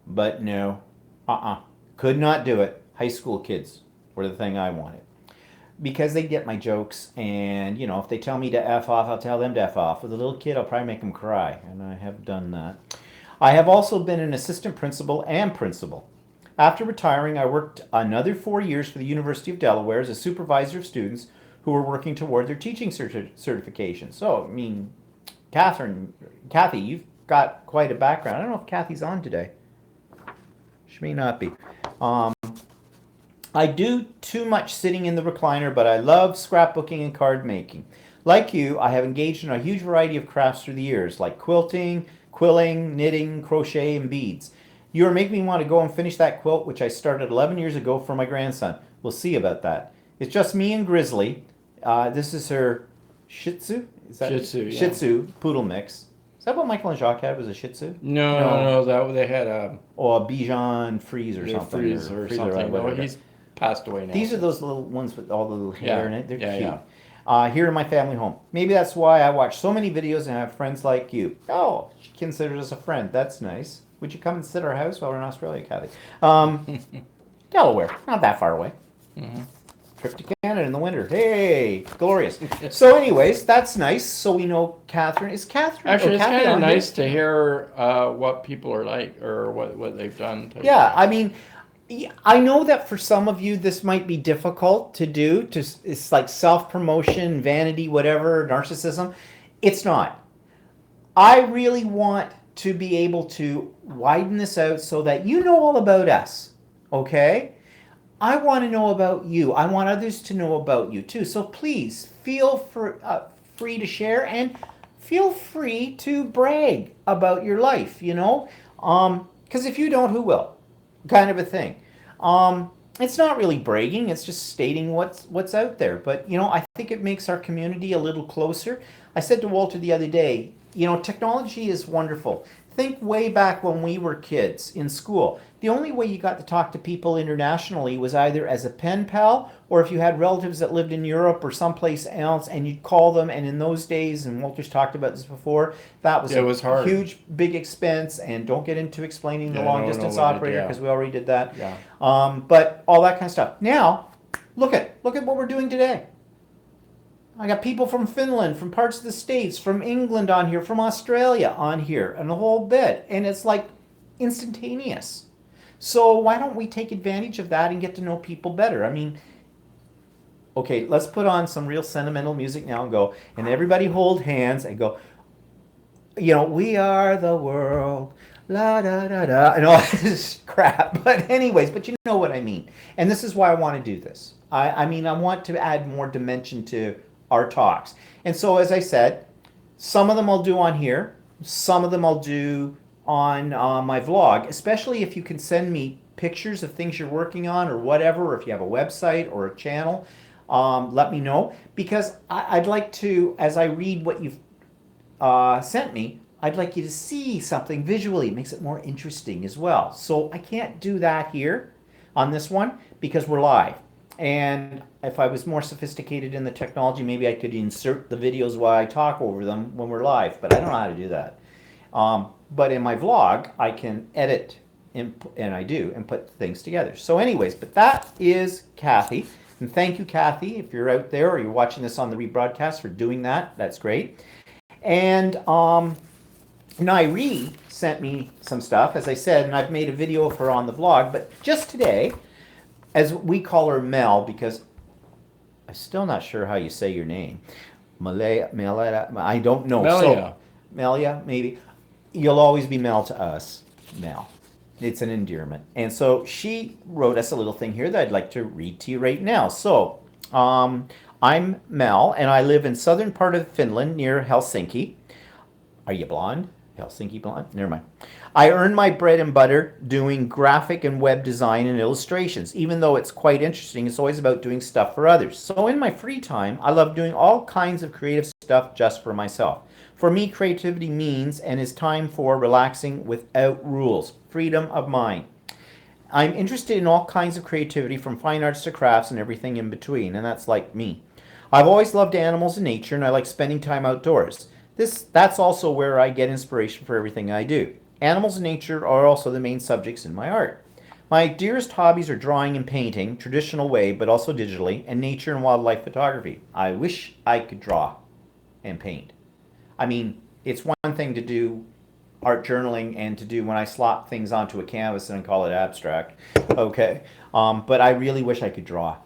but no, could not do it. High school kids were the thing I wanted. Because they get my jokes, and, if they tell me to F off, I'll tell them to F off. With a little kid, I'll probably make them cry, and I have done that. I have also been an assistant principal and principal. After retiring, I worked another 4 years for the University of Delaware as a supervisor of students who were working toward their teaching certification. So, Kathy, you've got quite a background. I don't know if Kathy's on today. She may not be. I do too much sitting in the recliner, but I love scrapbooking and card making. Like you, I have engaged in a huge variety of crafts through the years, like quilting, quilling, knitting, crochet, and beads. You are making me want to go and finish that quilt, which I started 11 years ago for my grandson. We'll see about that. It's just me and Grizzly. This is her Shih Tzu? Shih Tzu, yeah. Shih Tzu poodle mix. Is that what Michael and Jacques had, was a Shih Tzu? No, that they had a Bichon Frise or something. Frise or something. No, he's passed away now. These are those little ones with all the little hair in it. They're cute. Yeah. Here in my family home. Maybe that's why I watch so many videos and have friends like you. Oh, she considers us a friend. That's nice. Would you come and sit at our house while we're in Australia, Kathy? Delaware, not that far away. Mm-hmm. Trip to Canada in the winter. Hey, glorious. So anyways, that's nice. So we know Catherine. Is Catherine? Actually, it's Catherine kind of on nice here? to hear what people are like or what they've done. Yeah, I mean, I know that for some of you this might be difficult to do. It's like self-promotion, vanity, whatever, narcissism. It's not. I really want to be able to widen this out so that you know all about us, okay? I want to know about you. I want others to know about you too. So please feel free to share and feel free to brag about your life, because if you don't, who will? Kind of a thing. It's not really bragging. It's just stating what's out there. But, I think it makes our community a little closer. I said to Walter the other day, technology is wonderful. Think way back when we were kids in school. The only way you got to talk to people internationally was either as a pen pal or if you had relatives that lived in Europe or someplace else and you'd call them. And in those days, and Walter's talked about this before, that was was hard. Huge, big expense. And don't get into explaining the Yeah, long no, distance no, operator yeah. because we already did that. Yeah. But all that kind of stuff. Now, look at what we're doing today. I got people from Finland, from parts of the States, from England on here, from Australia on here, and the whole bit. And it's like instantaneous. So why don't we take advantage of that and get to know people better? I mean, okay, let's put on some real sentimental music now and go, and everybody hold hands and go, we are the world, la da da da, and all this crap. But anyways, but you know what I mean. And this is why I want to do this. I want to add more dimension to our talks. And so, as I said, some of them I'll do on here. Some of them I'll do on my vlog, especially if you can send me pictures of things you're working on or whatever, or if you have a website or a channel, let me know. Because I'd like to, as I read what you've sent me, I'd like you to see something visually. It makes it more interesting as well. So I can't do that here on this one because we're live. And if I was more sophisticated in the technology, maybe I could insert the videos while I talk over them when we're live, but I don't know how to do that. But in my vlog, I can edit, and I do, and put things together. So anyways, but that is Kathy. And thank you, Kathy, if you're out there or you're watching this on the rebroadcast for doing that. That's great. And Nairi sent me some stuff, as I said, and I've made a video of her on the vlog. But just today, as we call her Mel, because I'm still not sure how you say your name. Melia, I don't know. Melia. Melia, maybe. You'll always be Mel to us, Mel. It's an endearment. And so she wrote us a little thing here that I'd like to read to you right now. So, I'm Mel, and I live in southern part of Finland near Helsinki. Are you blonde? Helsinki Blonde? Never mind. I earn my bread and butter doing graphic and web design and illustrations. Even though it's quite interesting, it's always about doing stuff for others. So in my free time, I love doing all kinds of creative stuff just for myself. For me, creativity means and is time for relaxing without rules, freedom of mind. I'm interested in all kinds of creativity, from fine arts to crafts and everything in between, and that's like me. I've always loved animals and nature, and I like spending time outdoors. That's also where I get inspiration for everything I do. Animals and nature are also the main subjects in my art. My dearest hobbies are drawing and painting, traditional way, but also digitally, and nature and wildlife photography. I wish I could draw and paint. I mean, it's one thing to do art journaling and to do when I slop things onto a canvas and call it abstract. Okay. But I really wish I could draw.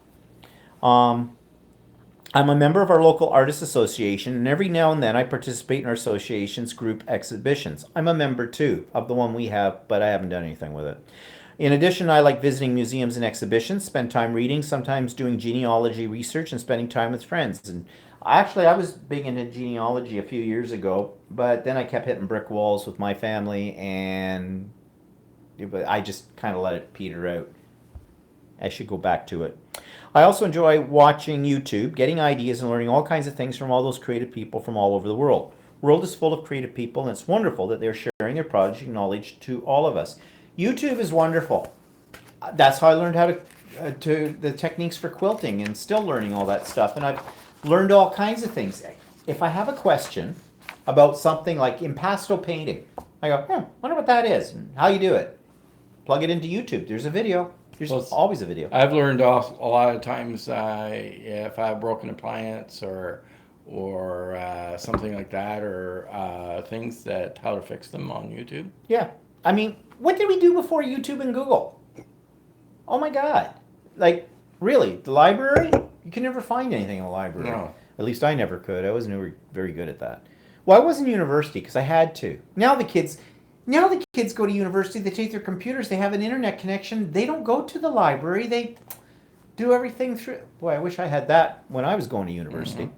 I'm a member of our local artists association, and every now and then I participate in our association's group exhibitions. I'm a member too of the one we have, but I haven't done anything with it. In addition, I like visiting museums and exhibitions, spend time reading, sometimes doing genealogy research, and spending time with friends. And actually, I was big into genealogy a few years ago, but then I kept hitting brick walls with my family, and I just kind of let it peter out. I should go back to it. I also enjoy watching YouTube, getting ideas, and learning all kinds of things from all those creative people from all over the world. The world is full of creative people, and it's wonderful that they're sharing their project knowledge to all of us. YouTube is wonderful. That's how I learned how to the techniques for quilting, and still learning all that stuff. And I've learned all kinds of things. If I have a question about something like impasto painting, I go, wonder what that is and how you do it. Plug it into YouTube. There's a video. There's always a video. I've learned a lot of times if I have broken appliance or something like that, or things that how to fix them on YouTube. Yeah. I mean, what did we do before YouTube and Google? Oh my God. Like, really, the library? You can never find anything in the library. No. At least I never could. I wasn't never very good at that. Well, I was in university because I had to. Now the kids go to university, they take their computers, they have an internet connection. They don't go to the library. They do everything through. Boy, I wish I had that when I was going to university.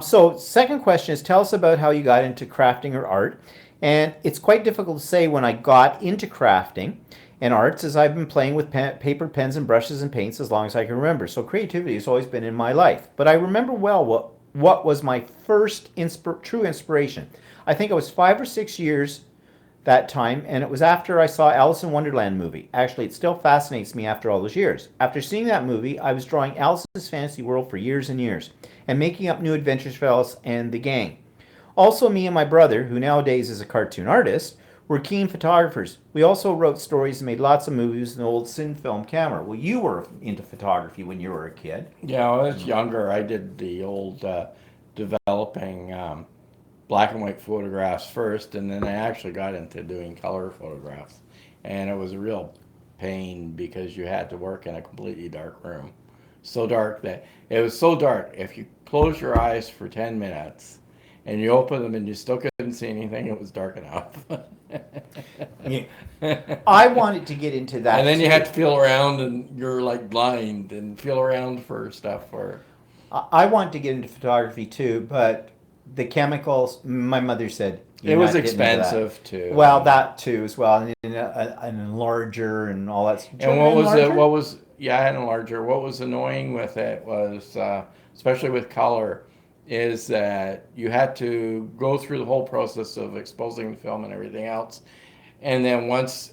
So second question is, tell us about how you got into crafting or art. And it's quite difficult to say when I got into crafting and arts, as I've been playing with paper, pens, and brushes and paints as long as I can remember. So creativity has always been in my life. But I remember well what was my first true inspiration. I think I was 5 or 6 years that time, and it was after I saw Alice in Wonderland movie. Actually, it still fascinates me after all those years. After seeing that movie, I was drawing Alice's Fantasy World for years and years, and making up new adventures for Alice and the gang. Also, me and my brother, who nowadays is a cartoon artist, were keen photographers. We also wrote stories and made lots of movies with an old Cine film camera. Well, you were into photography when you were a kid. Yeah, when I was younger, I did the old developing black and white photographs first, and then I actually got into doing color photographs. And it was a real pain because you had to work in a completely dark room. So dark that it was so dark, if you close your eyes for 10 minutes and you open them and you still couldn't see anything, it was dark enough. I wanted to get into that. And then you had to feel around, and you're like blind, and feel around for stuff. I wanted to get into photography too, but the chemicals, my mother said, it was expensive too. Well, that too as well, and an enlarger and all that. And what was it? What was an enlarger? What was annoying with it was, especially with color, is that you had to go through the whole process of exposing the film and everything else, and then once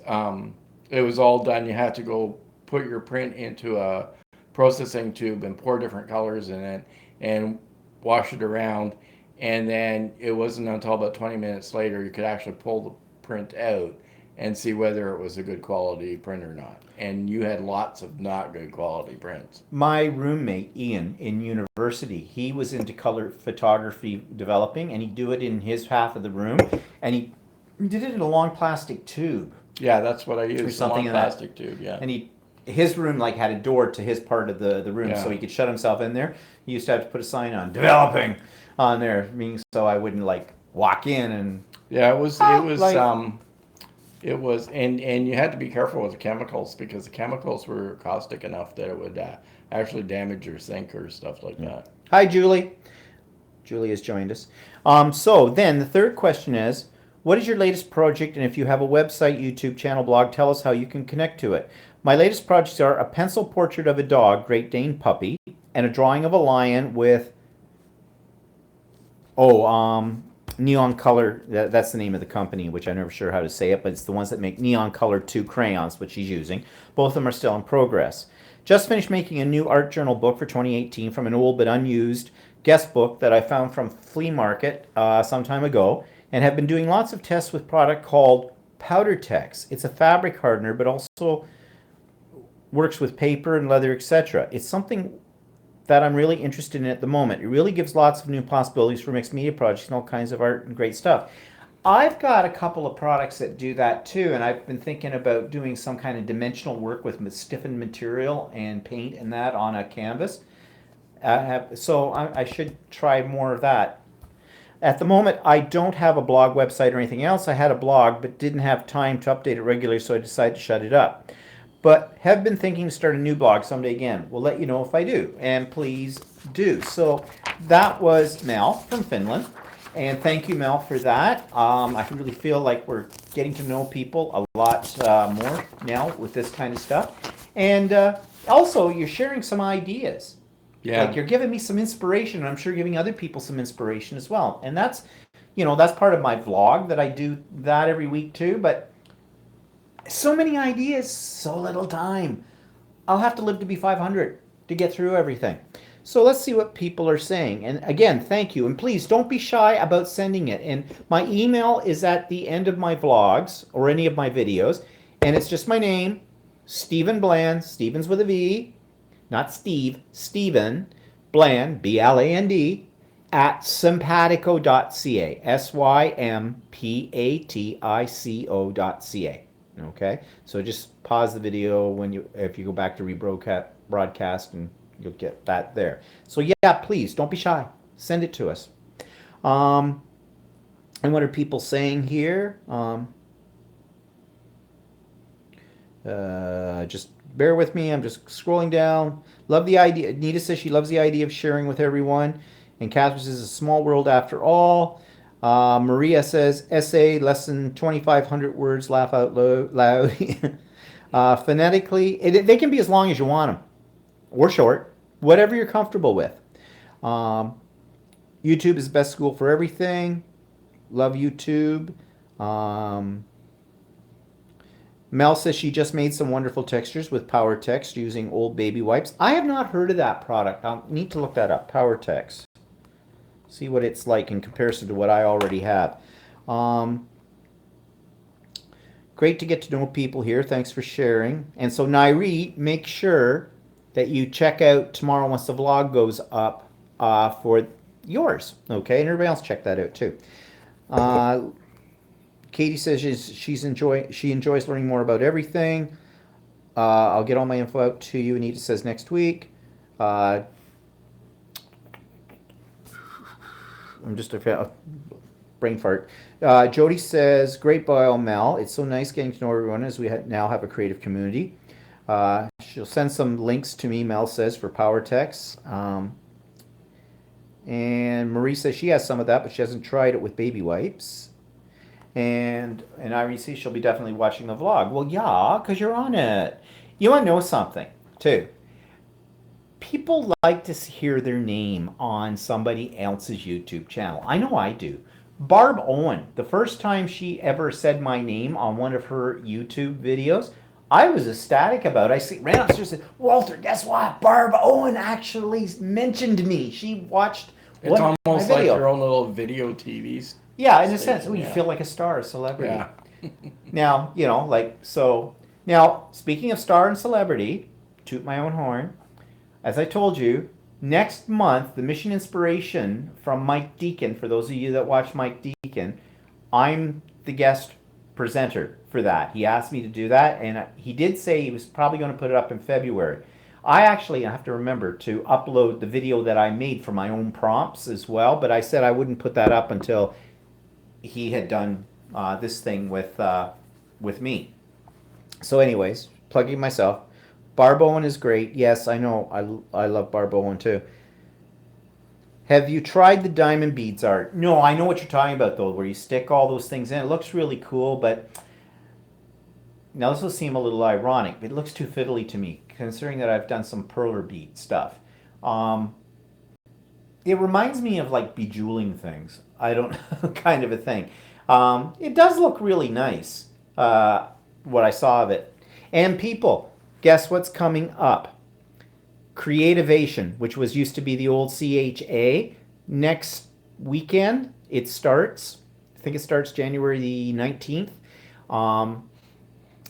it was all done, you had to go put your print into a processing tube and pour different colors in it and wash it around. And then it wasn't until about 20 minutes later you could actually pull the print out and see whether it was a good quality print or not. And you had lots of not good quality prints. My roommate, Ian, in university, he was into color photography developing, and he'd do it in his half of the room, and he did it in a long plastic tube. Yeah, that's what I used, something a long plastic tube, yeah. And his room like had a door to his part of the room, so he could shut himself in there. He used to have to put a sign on, developing, on there, meaning so I wouldn't like walk in and... Yeah, it was, and you had to be careful with the chemicals because the chemicals were caustic enough that it would actually damage your sink or stuff like that. Hi, Julie. Julie has joined us. So then the third question is, What is your latest project? And if you have a website, YouTube channel, blog, tell us how you can connect to it. My latest projects are a pencil portrait of a dog, Great Dane puppy, and a drawing of a lion with neon color. That's the name of the company, which I'm never sure how to say it, but it's the ones that make neon color 2 crayons, which she's using. Both of them are still in progress. Just finished making a new art journal book for 2018 from an old but unused guest book that I found from flea market some time ago, and have been doing lots of tests with product called Powder Tex. It's a fabric hardener, but also works with paper and leather, etc. It's something that I'm really interested in at the moment. It really gives lots of new possibilities for mixed media projects and all kinds of art and great stuff. I've got a couple of products that do that too, and I've been thinking about doing some kind of dimensional work with stiffened material and paint and that on a canvas. So I should try more of that. At the moment, I don't have a blog website or anything else. I had a blog, but didn't have time to update it regularly, so I decided to shut it up. But have been thinking to start a new blog someday again. We'll let you know if I do, and please do. So that was Mel from Finland, and thank you, Mel, for that. I can really feel like we're getting to know people a lot more now with this kind of stuff. And also, you're sharing some ideas. Yeah. Like you're giving me some inspiration, and I'm sure giving other people some inspiration as well. And that's, that's part of my vlog that I do that every week too. But so many ideas, so little time. I'll have to live to be 500 to get through everything. So let's see what people are saying. And again, thank you. And please don't be shy about sending it. And my email is at the end of my vlogs or any of my videos. And it's just my name, Stephen Bland, Stevens with a V, not Steve, Stephen Bland, B-L-A-N-D, at sympatico.ca, sympatico.ca. Okay, so just pause the video if you go back to rebroadcast, and you'll get that there. So yeah, please don't be shy. Send it to us. And what are people saying here? Just bear with me. I'm just scrolling down. Love the idea. Nita says she loves the idea of sharing with everyone. And Catherine says it's a small world after all. Maria says, essay, less than 2,500 words, laugh out loud. Phonetically, they can be as long as you want them, or short, whatever you're comfortable with. YouTube is the best school for everything. Love YouTube. Mel says she just made some wonderful textures with Power Tex using old baby wipes. I have not heard of that product. I'll need to look that up, Power Tex. See what it's like in comparison to what I already have. Great to get to know people here. Thanks for sharing. And so, Nairi, make sure that you check out tomorrow once the vlog goes up for yours. Okay, and everybody else check that out too. Katie says she enjoys learning more about everything. I'll get all my info out to you. Anita says next week. I'm just a brain fart. Jody says, great bio, Mel. It's so nice getting to know everyone as we now have a creative community. She'll send some links to me, Mel says, for Power Tex. And Marie says she has some of that, but she hasn't tried it with baby wipes. And Irene says she'll be definitely watching the vlog. Well, yeah, because you're on it. You want to know something, too? People like to hear their name on somebody else's YouTube channel. I know I do. Barb Owen, the first time she ever said my name on one of her YouTube videos, I was ecstatic about it. I ran upstairs and said, Walter, guess what? Barb Owen actually mentioned me. She watched It's almost like your own little video TVs. Yeah, in a sense. You feel like a star, a celebrity. Yeah. Now, Now, speaking of star and celebrity, toot my own horn, as I told you, next month, the Mission Inspiration from Mike Deacon, for those of you that watch Mike Deacon, I'm the guest presenter for that. He asked me to do that, and he did say he was probably going to put it up in February. I have to remember to upload the video that I made for my own prompts as well, but I said I wouldn't put that up until he had done this thing with me. So anyways, plugging myself. Barb Owen is great. Yes, I know. I love Barb Owen too. Have you tried the diamond beads art? No, I know what you're talking about though, where you stick all those things in. It looks really cool, but now this will seem a little ironic, but it looks too fiddly to me, considering that I've done some perler bead stuff. Um, it reminds me of like bejeweling things. I don't kind of a thing. It does look really nice. What I saw of it. And people, guess what's coming up? Creativation, which was used to be the old CHA. Next weekend, it starts. I think it starts January the 19th.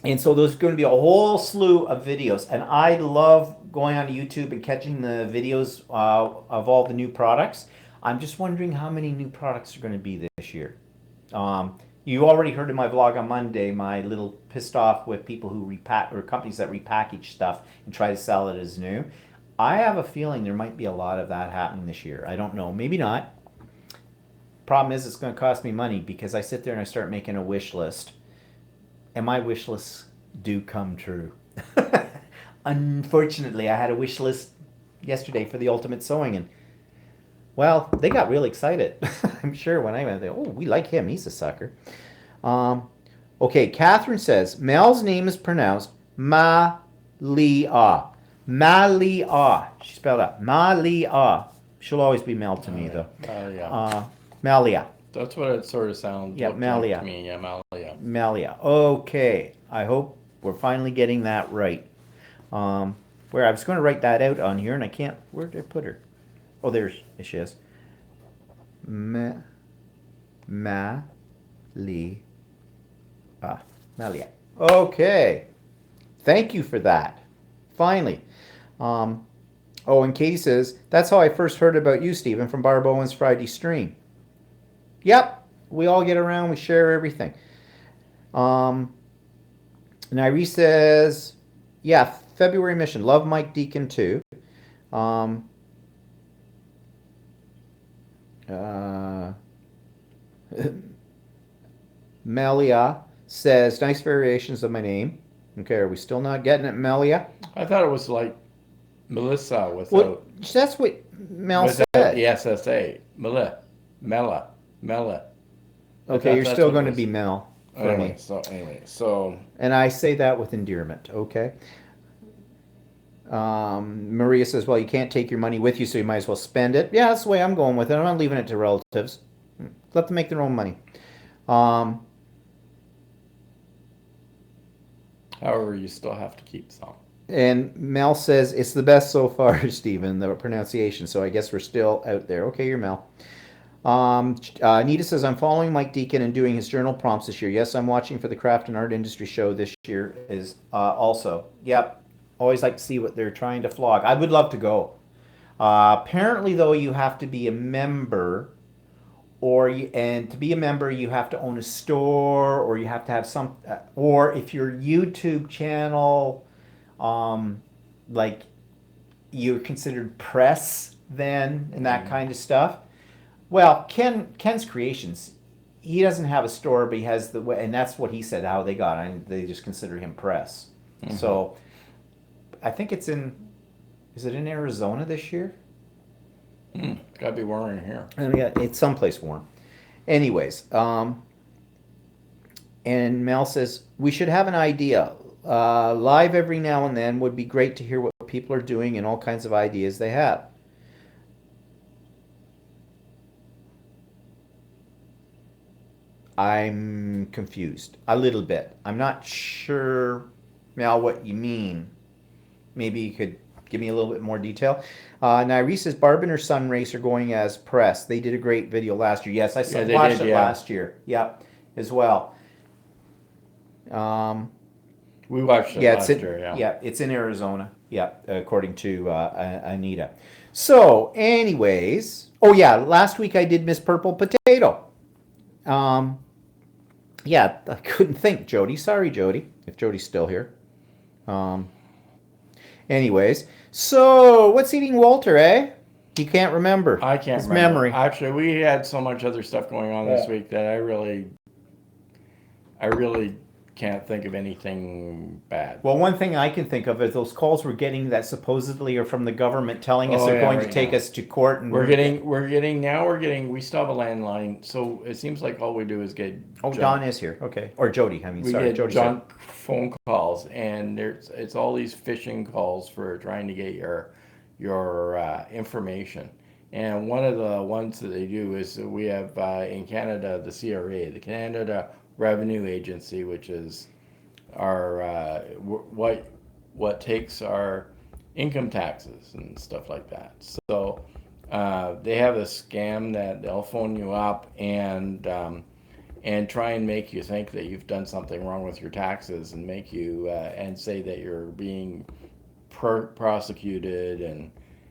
And so there's going to be a whole slew of videos. And I love going on YouTube and catching the videos of all the new products. I'm just wondering how many new products are going to be this year. You already heard in my vlog on Monday my little pissed off with people who repack or companies that repackage stuff and try to sell it as new. I have a feeling there might be a lot of that happening this year. I don't know. Maybe not. Problem is, it's going to cost me money because I sit there and I start making a wish list. And my wish lists do come true. Unfortunately, I had a wish list yesterday for the Ultimate Sewing, and well, they got really excited. I'm sure when I went there, oh, we like him. He's a sucker. Okay, Catherine says, Mel's name is pronounced Malia. Malia. She spelled out Malia. She'll always be Mel to me, though. Yeah. Malia. That's what it sort of sounds Yeah, like Malia. to me. Yeah, Malia. Malia. Okay. I hope we're finally getting that right. Where I was going to write that out on here, and I can't. Where did I put her? Oh, there she is. Malia. Okay. Thank you for that. Finally. Oh, and Katie says, that's how I first heard about you, Stephen, from Barb Owen's Friday stream. Yep. We all get around. We share everything. Nairi says, yeah, February mission. Love Mike Deacon too. Melia says, nice variations of my name. Okay, are we still not getting it, Melia? I thought it was like Melissa without. Well, that's what Mel without said. the SSA. Mella. Okay, you're still going to be Mel for me. So. And I say that with endearment, okay? Maria says, well, you can't take your money with you, so you might as well spend it. Yeah, that's the way I'm going with it. I'm not leaving it to relatives. Let them make their own money. However, you still have to keep some. And Mel says, it's the best so far, Stephen, the pronunciation. So I guess we're still out there. Okay, you're Mel. Anita says, I'm following Mike Deacon and doing his journal prompts this year. Yes, I'm watching for the Craft and Art Industry Show this year is also. Yep. Always like to see what they're trying to flog. I would love to go. Apparently, though, you have to be a member, and to be a member, you have to own a store, or you have to have some, or if your YouTube channel, like you're considered press then, and that kind of stuff. Well, Ken's Creations, he doesn't have a store, but he has and that's what he said, how they got it. They just consider him press. Mm-hmm. So I think is it in Arizona this year? Gotta be warm in here. Yeah, it's someplace warm. Anyways, and Mel says, we should have an idea. Live every now and then would be great to hear what people are doing and all kinds of ideas they have. I'm confused a little bit. I'm not sure, Mel, what you mean. Maybe you could give me a little bit more detail. Nairi says, Barb and her son Race are going as press. They did a great video last year. Yes, I watched it last year. Yep, as well. We watched it last year, yeah. Yeah, it's in Arizona. Yeah, according to Anita. So, anyways, oh yeah, last week I did Miss Purple Potato. Yeah, I couldn't think, Jody. Sorry, Jody, if Jody's still here. Anyways, so what's eating Walter, eh? He can't remember. I can't remember. His memory. Actually, we had so much other stuff going on this week that I really can't think of anything bad. Well, one thing I can think of is those calls we're getting that supposedly are from the government telling us Oh, they're yeah, going to right take now. us to court, and We still have a landline, so it seems like all we do is get oh, Don is here. Okay, or Jody. I mean, we sorry, get Jody. Said, junk phone calls, and it's all these phishing calls for trying to get your information. And one of the ones that they do is that we have in Canada the CRA, the Canada Revenue Agency, which is our what takes our income taxes and stuff like that. So they have a scam that they'll phone you up and try and make you think that you've done something wrong with your taxes and make you and say that you're being prosecuted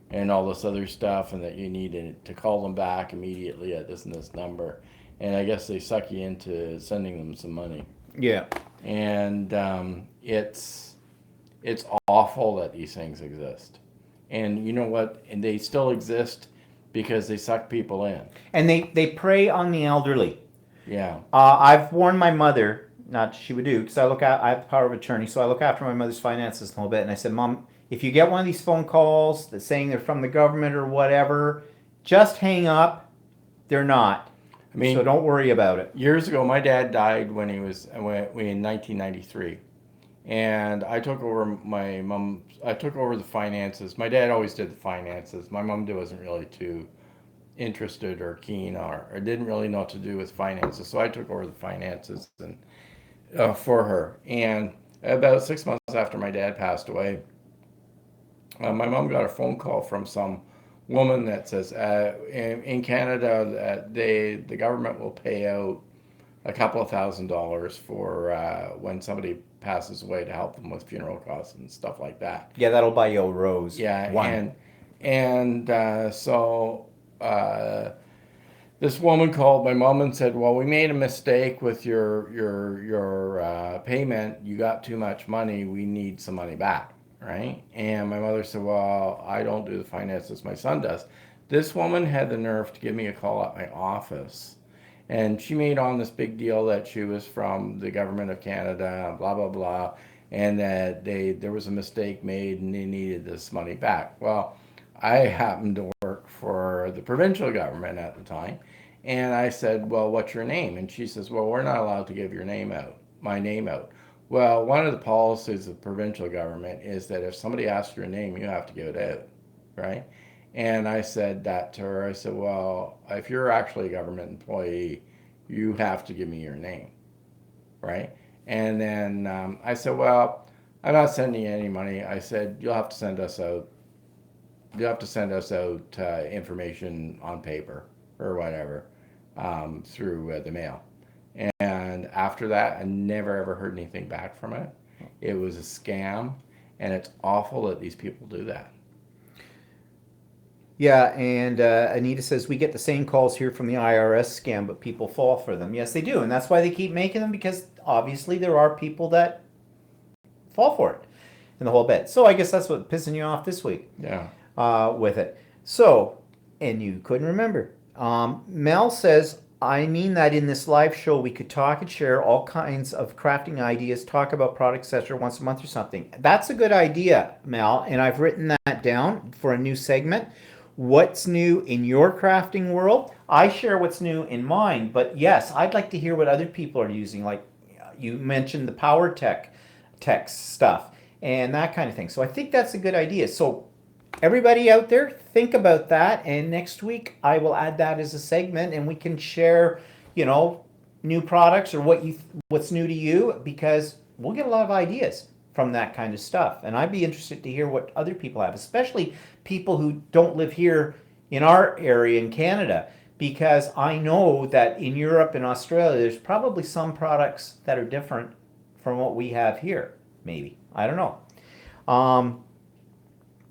and all this other stuff, and that you need to call them back immediately at this and this number. And I guess they suck you into sending them some money. yeah, And it's awful that these things exist. And you know what? And they still exist because they suck people in. and they prey on the elderly. Yeah. I've warned my mother, not she would do, because I have the power of attorney, so I look after my mother's finances a little bit. And I said, Mom, if you get one of these phone calls that's saying they're from the government or whatever, just hang up. They're not. I mean, So don't worry about it. years ago, my dad died when he was in 1993, and I took over my mom. I took over the finances. My dad always did the finances. My mom wasn't really too interested or keen or didn't really know what to do with finances, so I took over the finances and for her. And about 6 months after my dad passed away, my mom got a phone call from some woman that says in Canada that the government will pay out a couple of $1,000s for when somebody passes away to help them with funeral costs and stuff like that. Yeah, that'll buy you a rose. Yeah, One. so this woman called my mom and said, "Well, we made a mistake with your payment. You got too much money. We need some money back." Right? And my mother said, "Well, I don't do the finances. My son does." This woman had the nerve to give me a call at my office, and she made on this big deal that she was from the government of Canada, blah blah blah, and that there was a mistake made and they needed this money back. Well, I happened to work for the provincial government at the time, and I said, "Well, what's your name?" And she says, "Well, we're not allowed to give my name out." Well, one of the policies of the provincial government is that if somebody asks your name, you have to give it out, right? And I said that to her. I said, "Well, if you're actually a government employee, you have to give me your name, right?" And then I said, "Well, I'm not sending you any money." I said, "You'll have to send us out. You'll have to send us out information on paper or whatever through the mail." And after that, I never ever heard anything back from it. It was a scam, and it's awful that these people do that. Yeah, and Anita says, we get the same calls here from the IRS scam, but people fall for them. Yes, they do. And that's why they keep making them, because obviously there are people that fall for it in the whole bit. So I guess that's what pissing you off this week Yeah. with it. So, and you couldn't remember. Mel says, I mean that in this live show we could talk and share all kinds of crafting ideas, talk about products, etc. once a month or something. That's a good idea, Mel, and I've written that down for a new segment. What's new in your crafting world? I share what's new in mine, but yes, I'd like to hear what other people are using. Like you mentioned the power tech stuff and that kind of thing. So I think that's a good idea. So everybody out there, think about that, and next week I will add that as a segment, and we can share, new products or what's new to you, because we'll get a lot of ideas from that kind of stuff. And I'd be interested to hear what other people have, especially people who don't live here in our area in Canada, because I know that in Europe and Australia there's probably some products that are different from what we have here. Maybe, I don't know.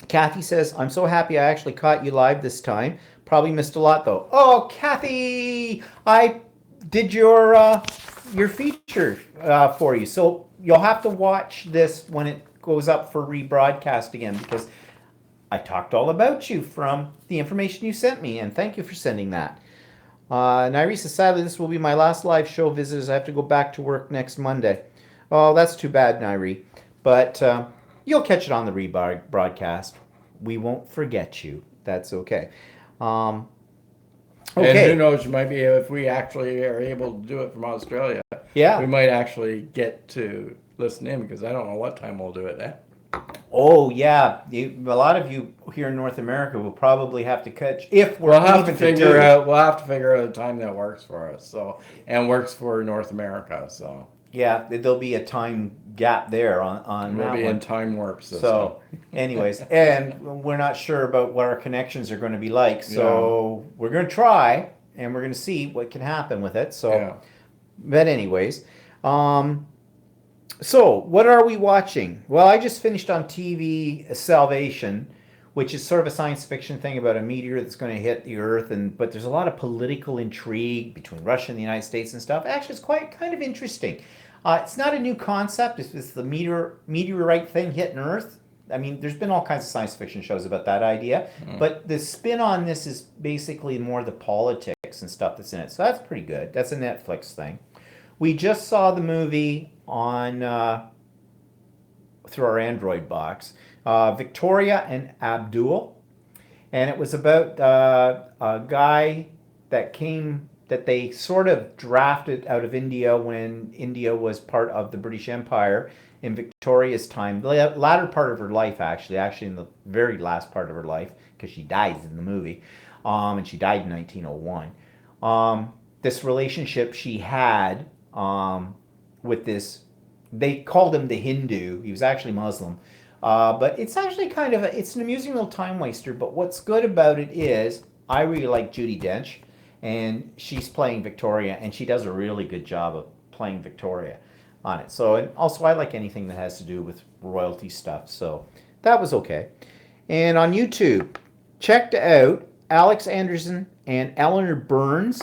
Kathy says, I'm so happy I actually caught you live this time. Probably missed a lot though. Oh, Kathy, I did your feature for you. So you'll have to watch this when it goes up for rebroadcast again, because I talked all about you from the information you sent me, and thank you for sending that. Nairi says, sadly, this will be my last live show visitors. I have to go back to work next Monday. Oh, that's too bad, Nairi. But you'll catch it on the rebroadcast. We won't forget you. That's okay. Um, And who okay. knows, you might be, if we actually are able to do it from Australia, we Yeah. might actually get to listen in because I don't know what time we'll do it at. Oh, yeah. A lot of you here in North America will probably have to catch if we're We'll have to even to figure do. out we'll have to figure out a time that works for us. So and works for North America. So Yeah, there'll be a time gap there on we'll that be in one. time warp system. So, anyways, and we're not sure about what our connections are going to be like. Yeah. So, we're going to try and we're going to see what can happen with it. So, Yeah. but anyways, um, so what are we watching? Well, I just finished on TV Salvation, which is sort of a science fiction thing about a meteor that's going to hit the Earth, and but there's a lot of political intrigue between Russia and the United States and stuff. Actually, it's quite kind of interesting. It's not a new concept. It's the meteorite thing hitting Earth. I mean, there's been all kinds of science fiction shows about that idea, Mm. but the spin on this is basically more the politics and stuff that's in it. So that's pretty good. That's a Netflix thing. We just saw the movie on through our Android box, Victoria and Abdul, and it was about a guy that they sort of drafted out of India when India was part of the British Empire in Victoria's time, the latter part of her life, actually in the very last part of her life, because she dies in the movie, and she died in 1901. This relationship she had with this, they called him the Hindu. He was actually Muslim. But it's actually it's an amusing little time waster. But what's good about it is I really like Judi Dench, and she's playing Victoria, and she does a really good job of playing Victoria on it. So, and also I like anything that has to do with royalty stuff. So that was okay. And on YouTube, checked out Alex Anderson and Eleanor Burns.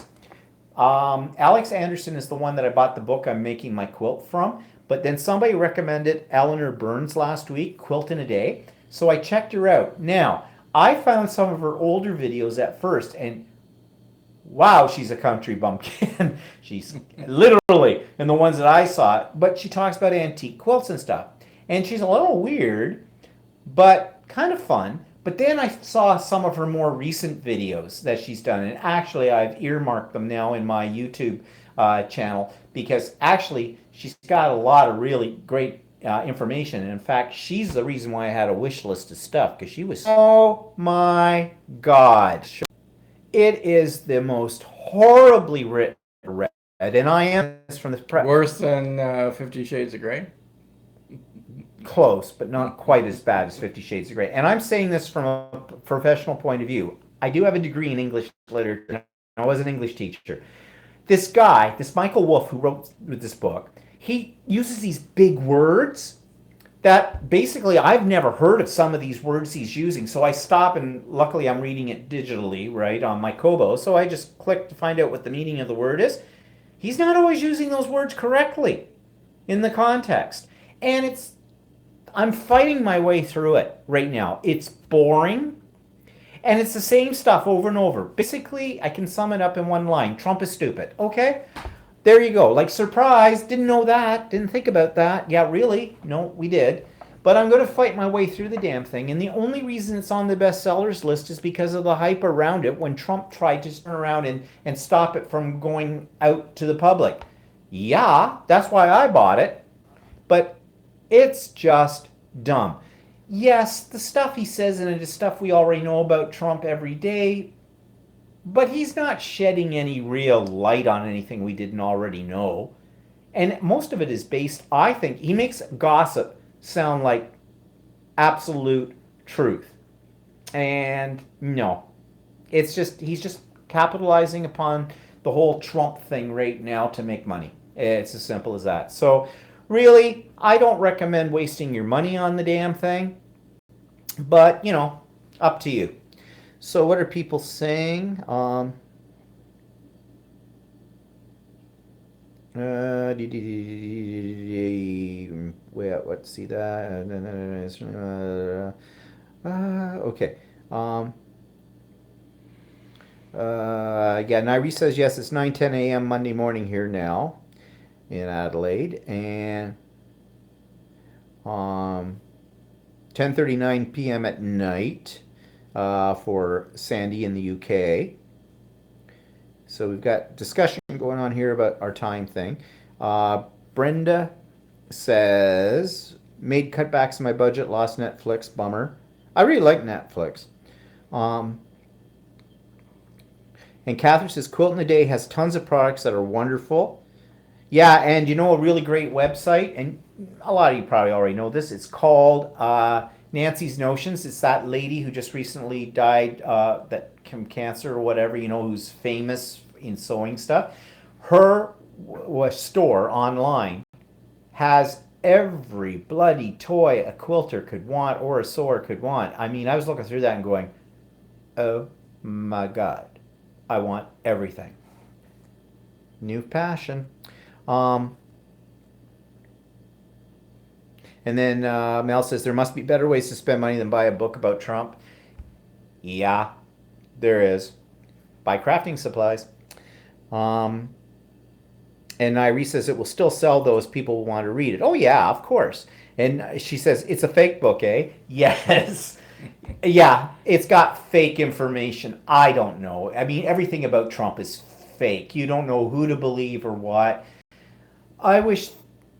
Alex Anderson is the one that I bought the book I'm making my quilt from. But then somebody recommended Eleanor Burns last week, Quilt in a Day. So I checked her out. Now, I found some of her older videos at first, and wow, she's a country bumpkin. She's literally in the ones that I saw. But she talks about antique quilts and stuff. And she's a little weird, but kind of fun. But then I saw some of her more recent videos that she's done, and actually I've earmarked them now in my YouTube channel because actually she's got a lot of really great information. And in fact, she's the reason why I had a wish list of stuff because she was, oh my God, it is the most horribly written, and I am from the Worse than 50 Shades of Grey? close, but not quite as bad as 50 Shades of Grey. And I'm saying this from a professional point of view. I do have a degree in English literature. I was an English teacher. This guy, this Michael Wolff, who wrote this book, he uses these big words that basically I've never heard of some of these words he's using. So I stop, and luckily I'm reading it digitally, right, on my Kobo. So I just click to find out what the meaning of the word is. He's not always using those words correctly in the context. And I'm fighting my way through it right now. It's boring, and it's the same stuff over and over. Basically, I can sum it up in one line. Trump is stupid. Okay? There you go. Like, surprise, didn't know that, didn't think about that. Yeah, really? No, we did. But I'm going to fight my way through the damn thing, and the only reason it's on the bestsellers list is because of the hype around it when Trump tried to turn around and stop it from going out to the public. Yeah, that's why I bought it. But it's just dumb. Yes, the stuff he says in it is stuff we already know about Trump every day, but he's not shedding any real light on anything we didn't already know. And most of it is based, I think, he makes gossip sound like absolute truth. And no, he's just capitalizing upon the whole Trump thing right now to make money. It's as simple as that. So, really, I don't recommend wasting your money on the damn thing, but up to you. So, what are people saying? Wait, let's see that. Okay. Yeah, Nairi says yes. It's 9:10 a.m. Monday morning here now in Adelaide, and 10:39 p.m. at night for Sandy in the UK. So we've got discussion going on here about our time thing. Brenda says, made cutbacks in my budget, lost Netflix, bummer. I really like Netflix. Um, and Catherine says, Quilt in the Day has tons of products that are wonderful. Yeah, and you know a really great website, and a lot of you probably already know this. It's called Nancy's Notions. It's that lady who just recently died that from cancer or whatever, you know, who's famous in sewing stuff. Her store online has every bloody toy a quilter could want or a sewer could want. I mean, I was looking through that and going, oh my God, I want everything. New passion. And then Mel says, there must be better ways to spend money than buy a book about Trump. Yeah, there is. Buy crafting supplies. And Irie says it will still sell though as people want to read it. Oh yeah, of course. And she says, it's a fake book, eh? Yes. Yeah, it's got fake information. I don't know. I mean, everything about Trump is fake. You don't know who to believe or what. I wish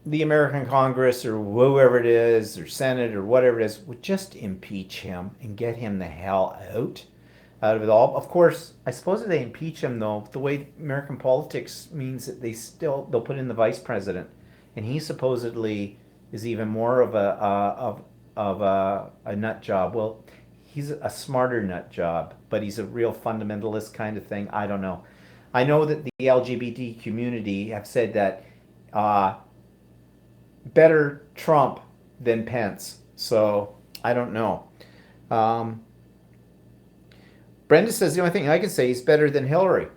the American Congress or whoever it is, or Senate or whatever it is, would just impeach him and get him the hell out of it all. Of course, I suppose if they impeach him, though, the way American politics means that they'll put in the vice president, and he supposedly is even more of a nut job. Well, he's a smarter nut job, but he's a real fundamentalist kind of thing. I don't know. I know that the LGBT community have said that better Trump than Pence. So I don't know. Brenda says the only thing I can say is better than Hillary.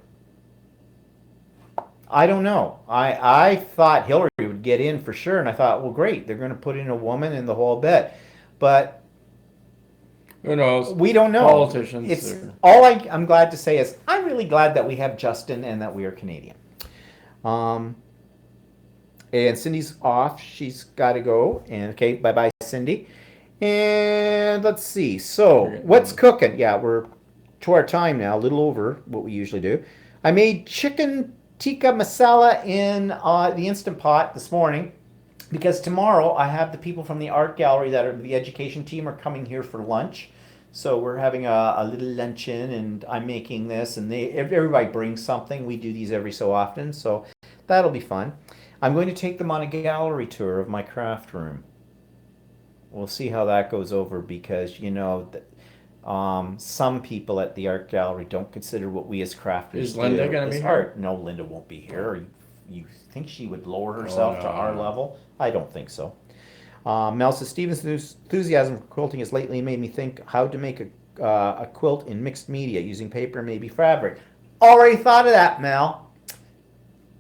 I don't know. I thought Hillary would get in for sure, and I thought, well, great, they're going to put in a woman in the whole bit. But who knows? We don't know. Politicians. It's all I'm glad to say is I'm really glad that we have Justin and that we are Canadian. And Cindy's off. She's got to go. And okay, bye-bye, Cindy. And let's see. So what's cooking? Yeah, we're to our time now, a little over what we usually do. I made chicken tikka masala in the Instant Pot this morning because tomorrow I have the people from the art gallery that are the education team are coming here for lunch. So we're having a little luncheon, and I'm making this, and everybody brings something. We do these every so often, so that'll be fun. I'm going to take them on a gallery tour of my craft room. We'll see how that goes over because, you know, some people at the art gallery don't consider what we as crafters do. Is Linda going to be here? No, Linda won't be here. You think she would lower herself to our level? I don't think so. Mel says, Stephen's enthusiasm for quilting has lately made me think how to make a quilt in mixed media using paper and maybe fabric. Already thought of that, Mel.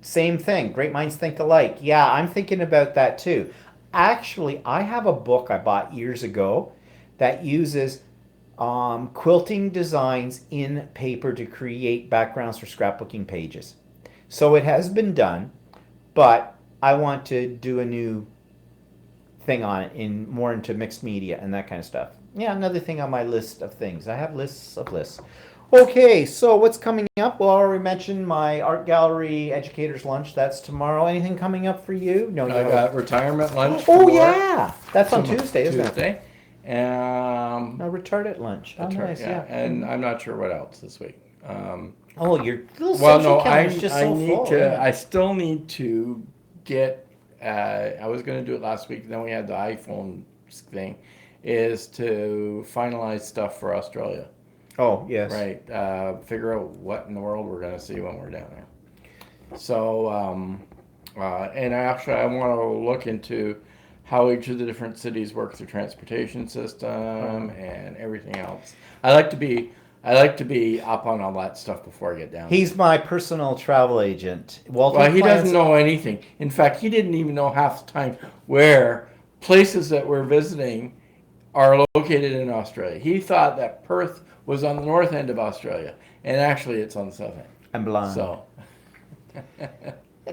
Same thing. Great minds think alike. Yeah, I'm thinking about that too. Actually, I have a book I bought years ago that uses quilting designs in paper to create backgrounds for scrapbooking pages. So it has been done, but I want to do a new thing on it, more into mixed media and that kind of stuff. Yeah, another thing on my list of things. I have lists of lists. Okay, so what's coming up? Well, I already mentioned my art gallery educators lunch. That's tomorrow. Anything coming up for you? No, I got retirement lunch. Oh yeah, that's on Tuesday, isn't it? Tuesday. A retarded lunch. Oh, nice. Yeah, and I'm not sure what else this week. Your little social calendar's just so full. I still need to get. I was going to do it last week. Then we had the iPhone thing. Is to finalize stuff for Australia. Oh, yes. Right. Figure out what in the world we're going to see when we're down there. So, and I want to look into how each of the different cities work their transportation system and everything else. I like to be up on all that stuff before I get down. He's my personal travel agent. Well, he doesn't know anything. In fact, he didn't even know half the time where places that we're visiting are located in Australia. He thought that Perth was on the north end of Australia, and actually it's on the south end. I'm blind. So,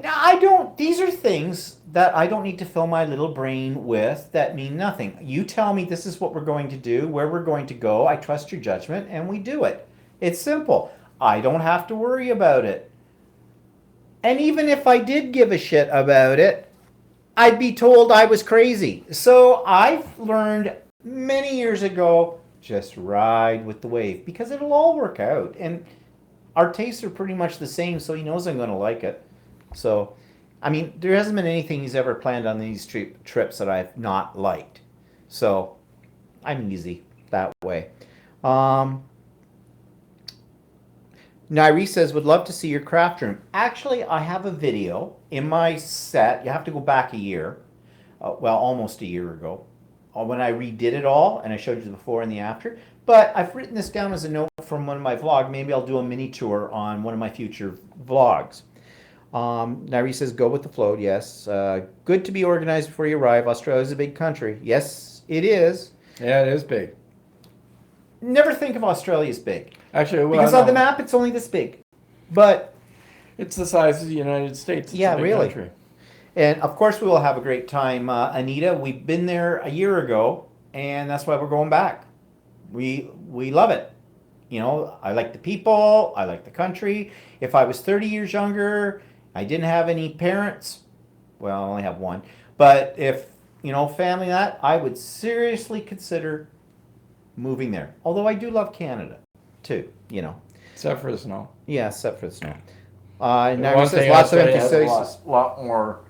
I don't, these are things that I don't need to fill my little brain with that mean nothing. You tell me this is what we're going to do, where we're going to go. I trust your judgment and we do it. It's simple. I don't have to worry about it. And even if I did give a shit about it, I'd be told I was crazy. So I've learned many years ago, just ride with the wave because it'll all work out. And our tastes are pretty much the same, so he knows I'm going to like it. So, I mean, there hasn't been anything he's ever planned on these trips that I've not liked. So, I'm easy that way. Nairi says, would love to see your craft room. Actually, I have a video in my set. You have to go back a year. Well, almost a year ago. When I redid it all, and I showed you the before and the after. But I've written this down as a note from one of my vlogs. Maybe I'll do a mini tour on one of my future vlogs. Nairi says, go with the flow. Yes. Good to be organized before you arrive. Australia's a big country. Yes, it is. Yeah, it is big. Never think of Australia as big. Actually, well, because on the map, it's only this big. But it's the size of the United States. It's yeah, a big really. country. And of course, we will have a great time. Anita, we've been there a year ago, and that's why we're going back. We love it. You know, I like the people. I like the country. If I was 30 years younger, I didn't have any parents. Well, I only have one. But if, you know, family that, I would seriously consider moving there. Although I do love Canada, too, you know. Except for the snow. Yeah, except for the snow. Now one thing, lots of empty Australia has spaces. a lot more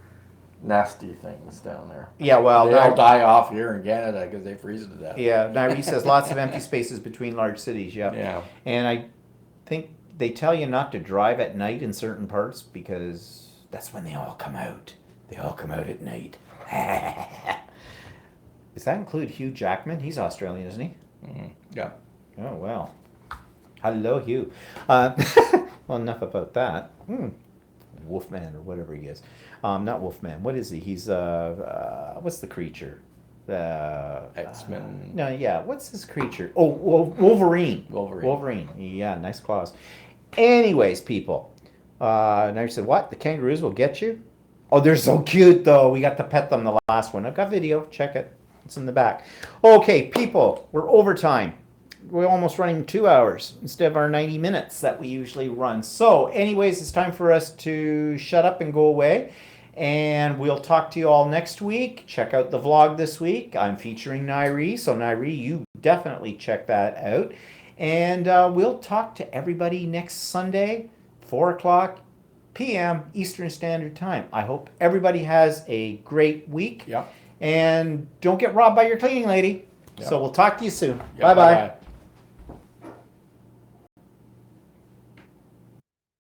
nasty things down there. Yeah, well, they all die off here in Canada because they freeze to death. Yeah, Nairi says lots of empty spaces between large cities. Yeah. Yeah. And I think they tell you not to drive at night in certain parts because that's when they all come out. They all come out at night. Does that include Hugh Jackman? He's Australian, isn't he? Mm-hmm. Yeah. Oh, well. Hello, Hugh. Well, enough about that. Wolfman or whatever he is. Not Wolfman. What is he? He's, what's the creature? X-Men. No, yeah. What's this creature? Oh, Wolverine. Wolverine. Yeah, nice claws. Anyways, people. Now you said, what? The kangaroos will get you? Oh, they're so cute, though. We got to pet them the last one. I've got video. Check it. It's in the back. Okay, people. We're overtime. We're almost running 2 hours instead of our 90 minutes that we usually run. So, anyways, it's time for us to shut up and go away. And we'll talk to you all next week. Check out the vlog this week. I'm featuring Nairi. So, Nairi, you definitely check that out. And we'll talk to everybody next Sunday, 4 o'clock p.m. Eastern Standard Time. I hope everybody has a great week. Yeah. And don't get robbed by your cleaning lady. Yeah. So, we'll talk to you soon. Yeah, Bye-bye. bye-bye.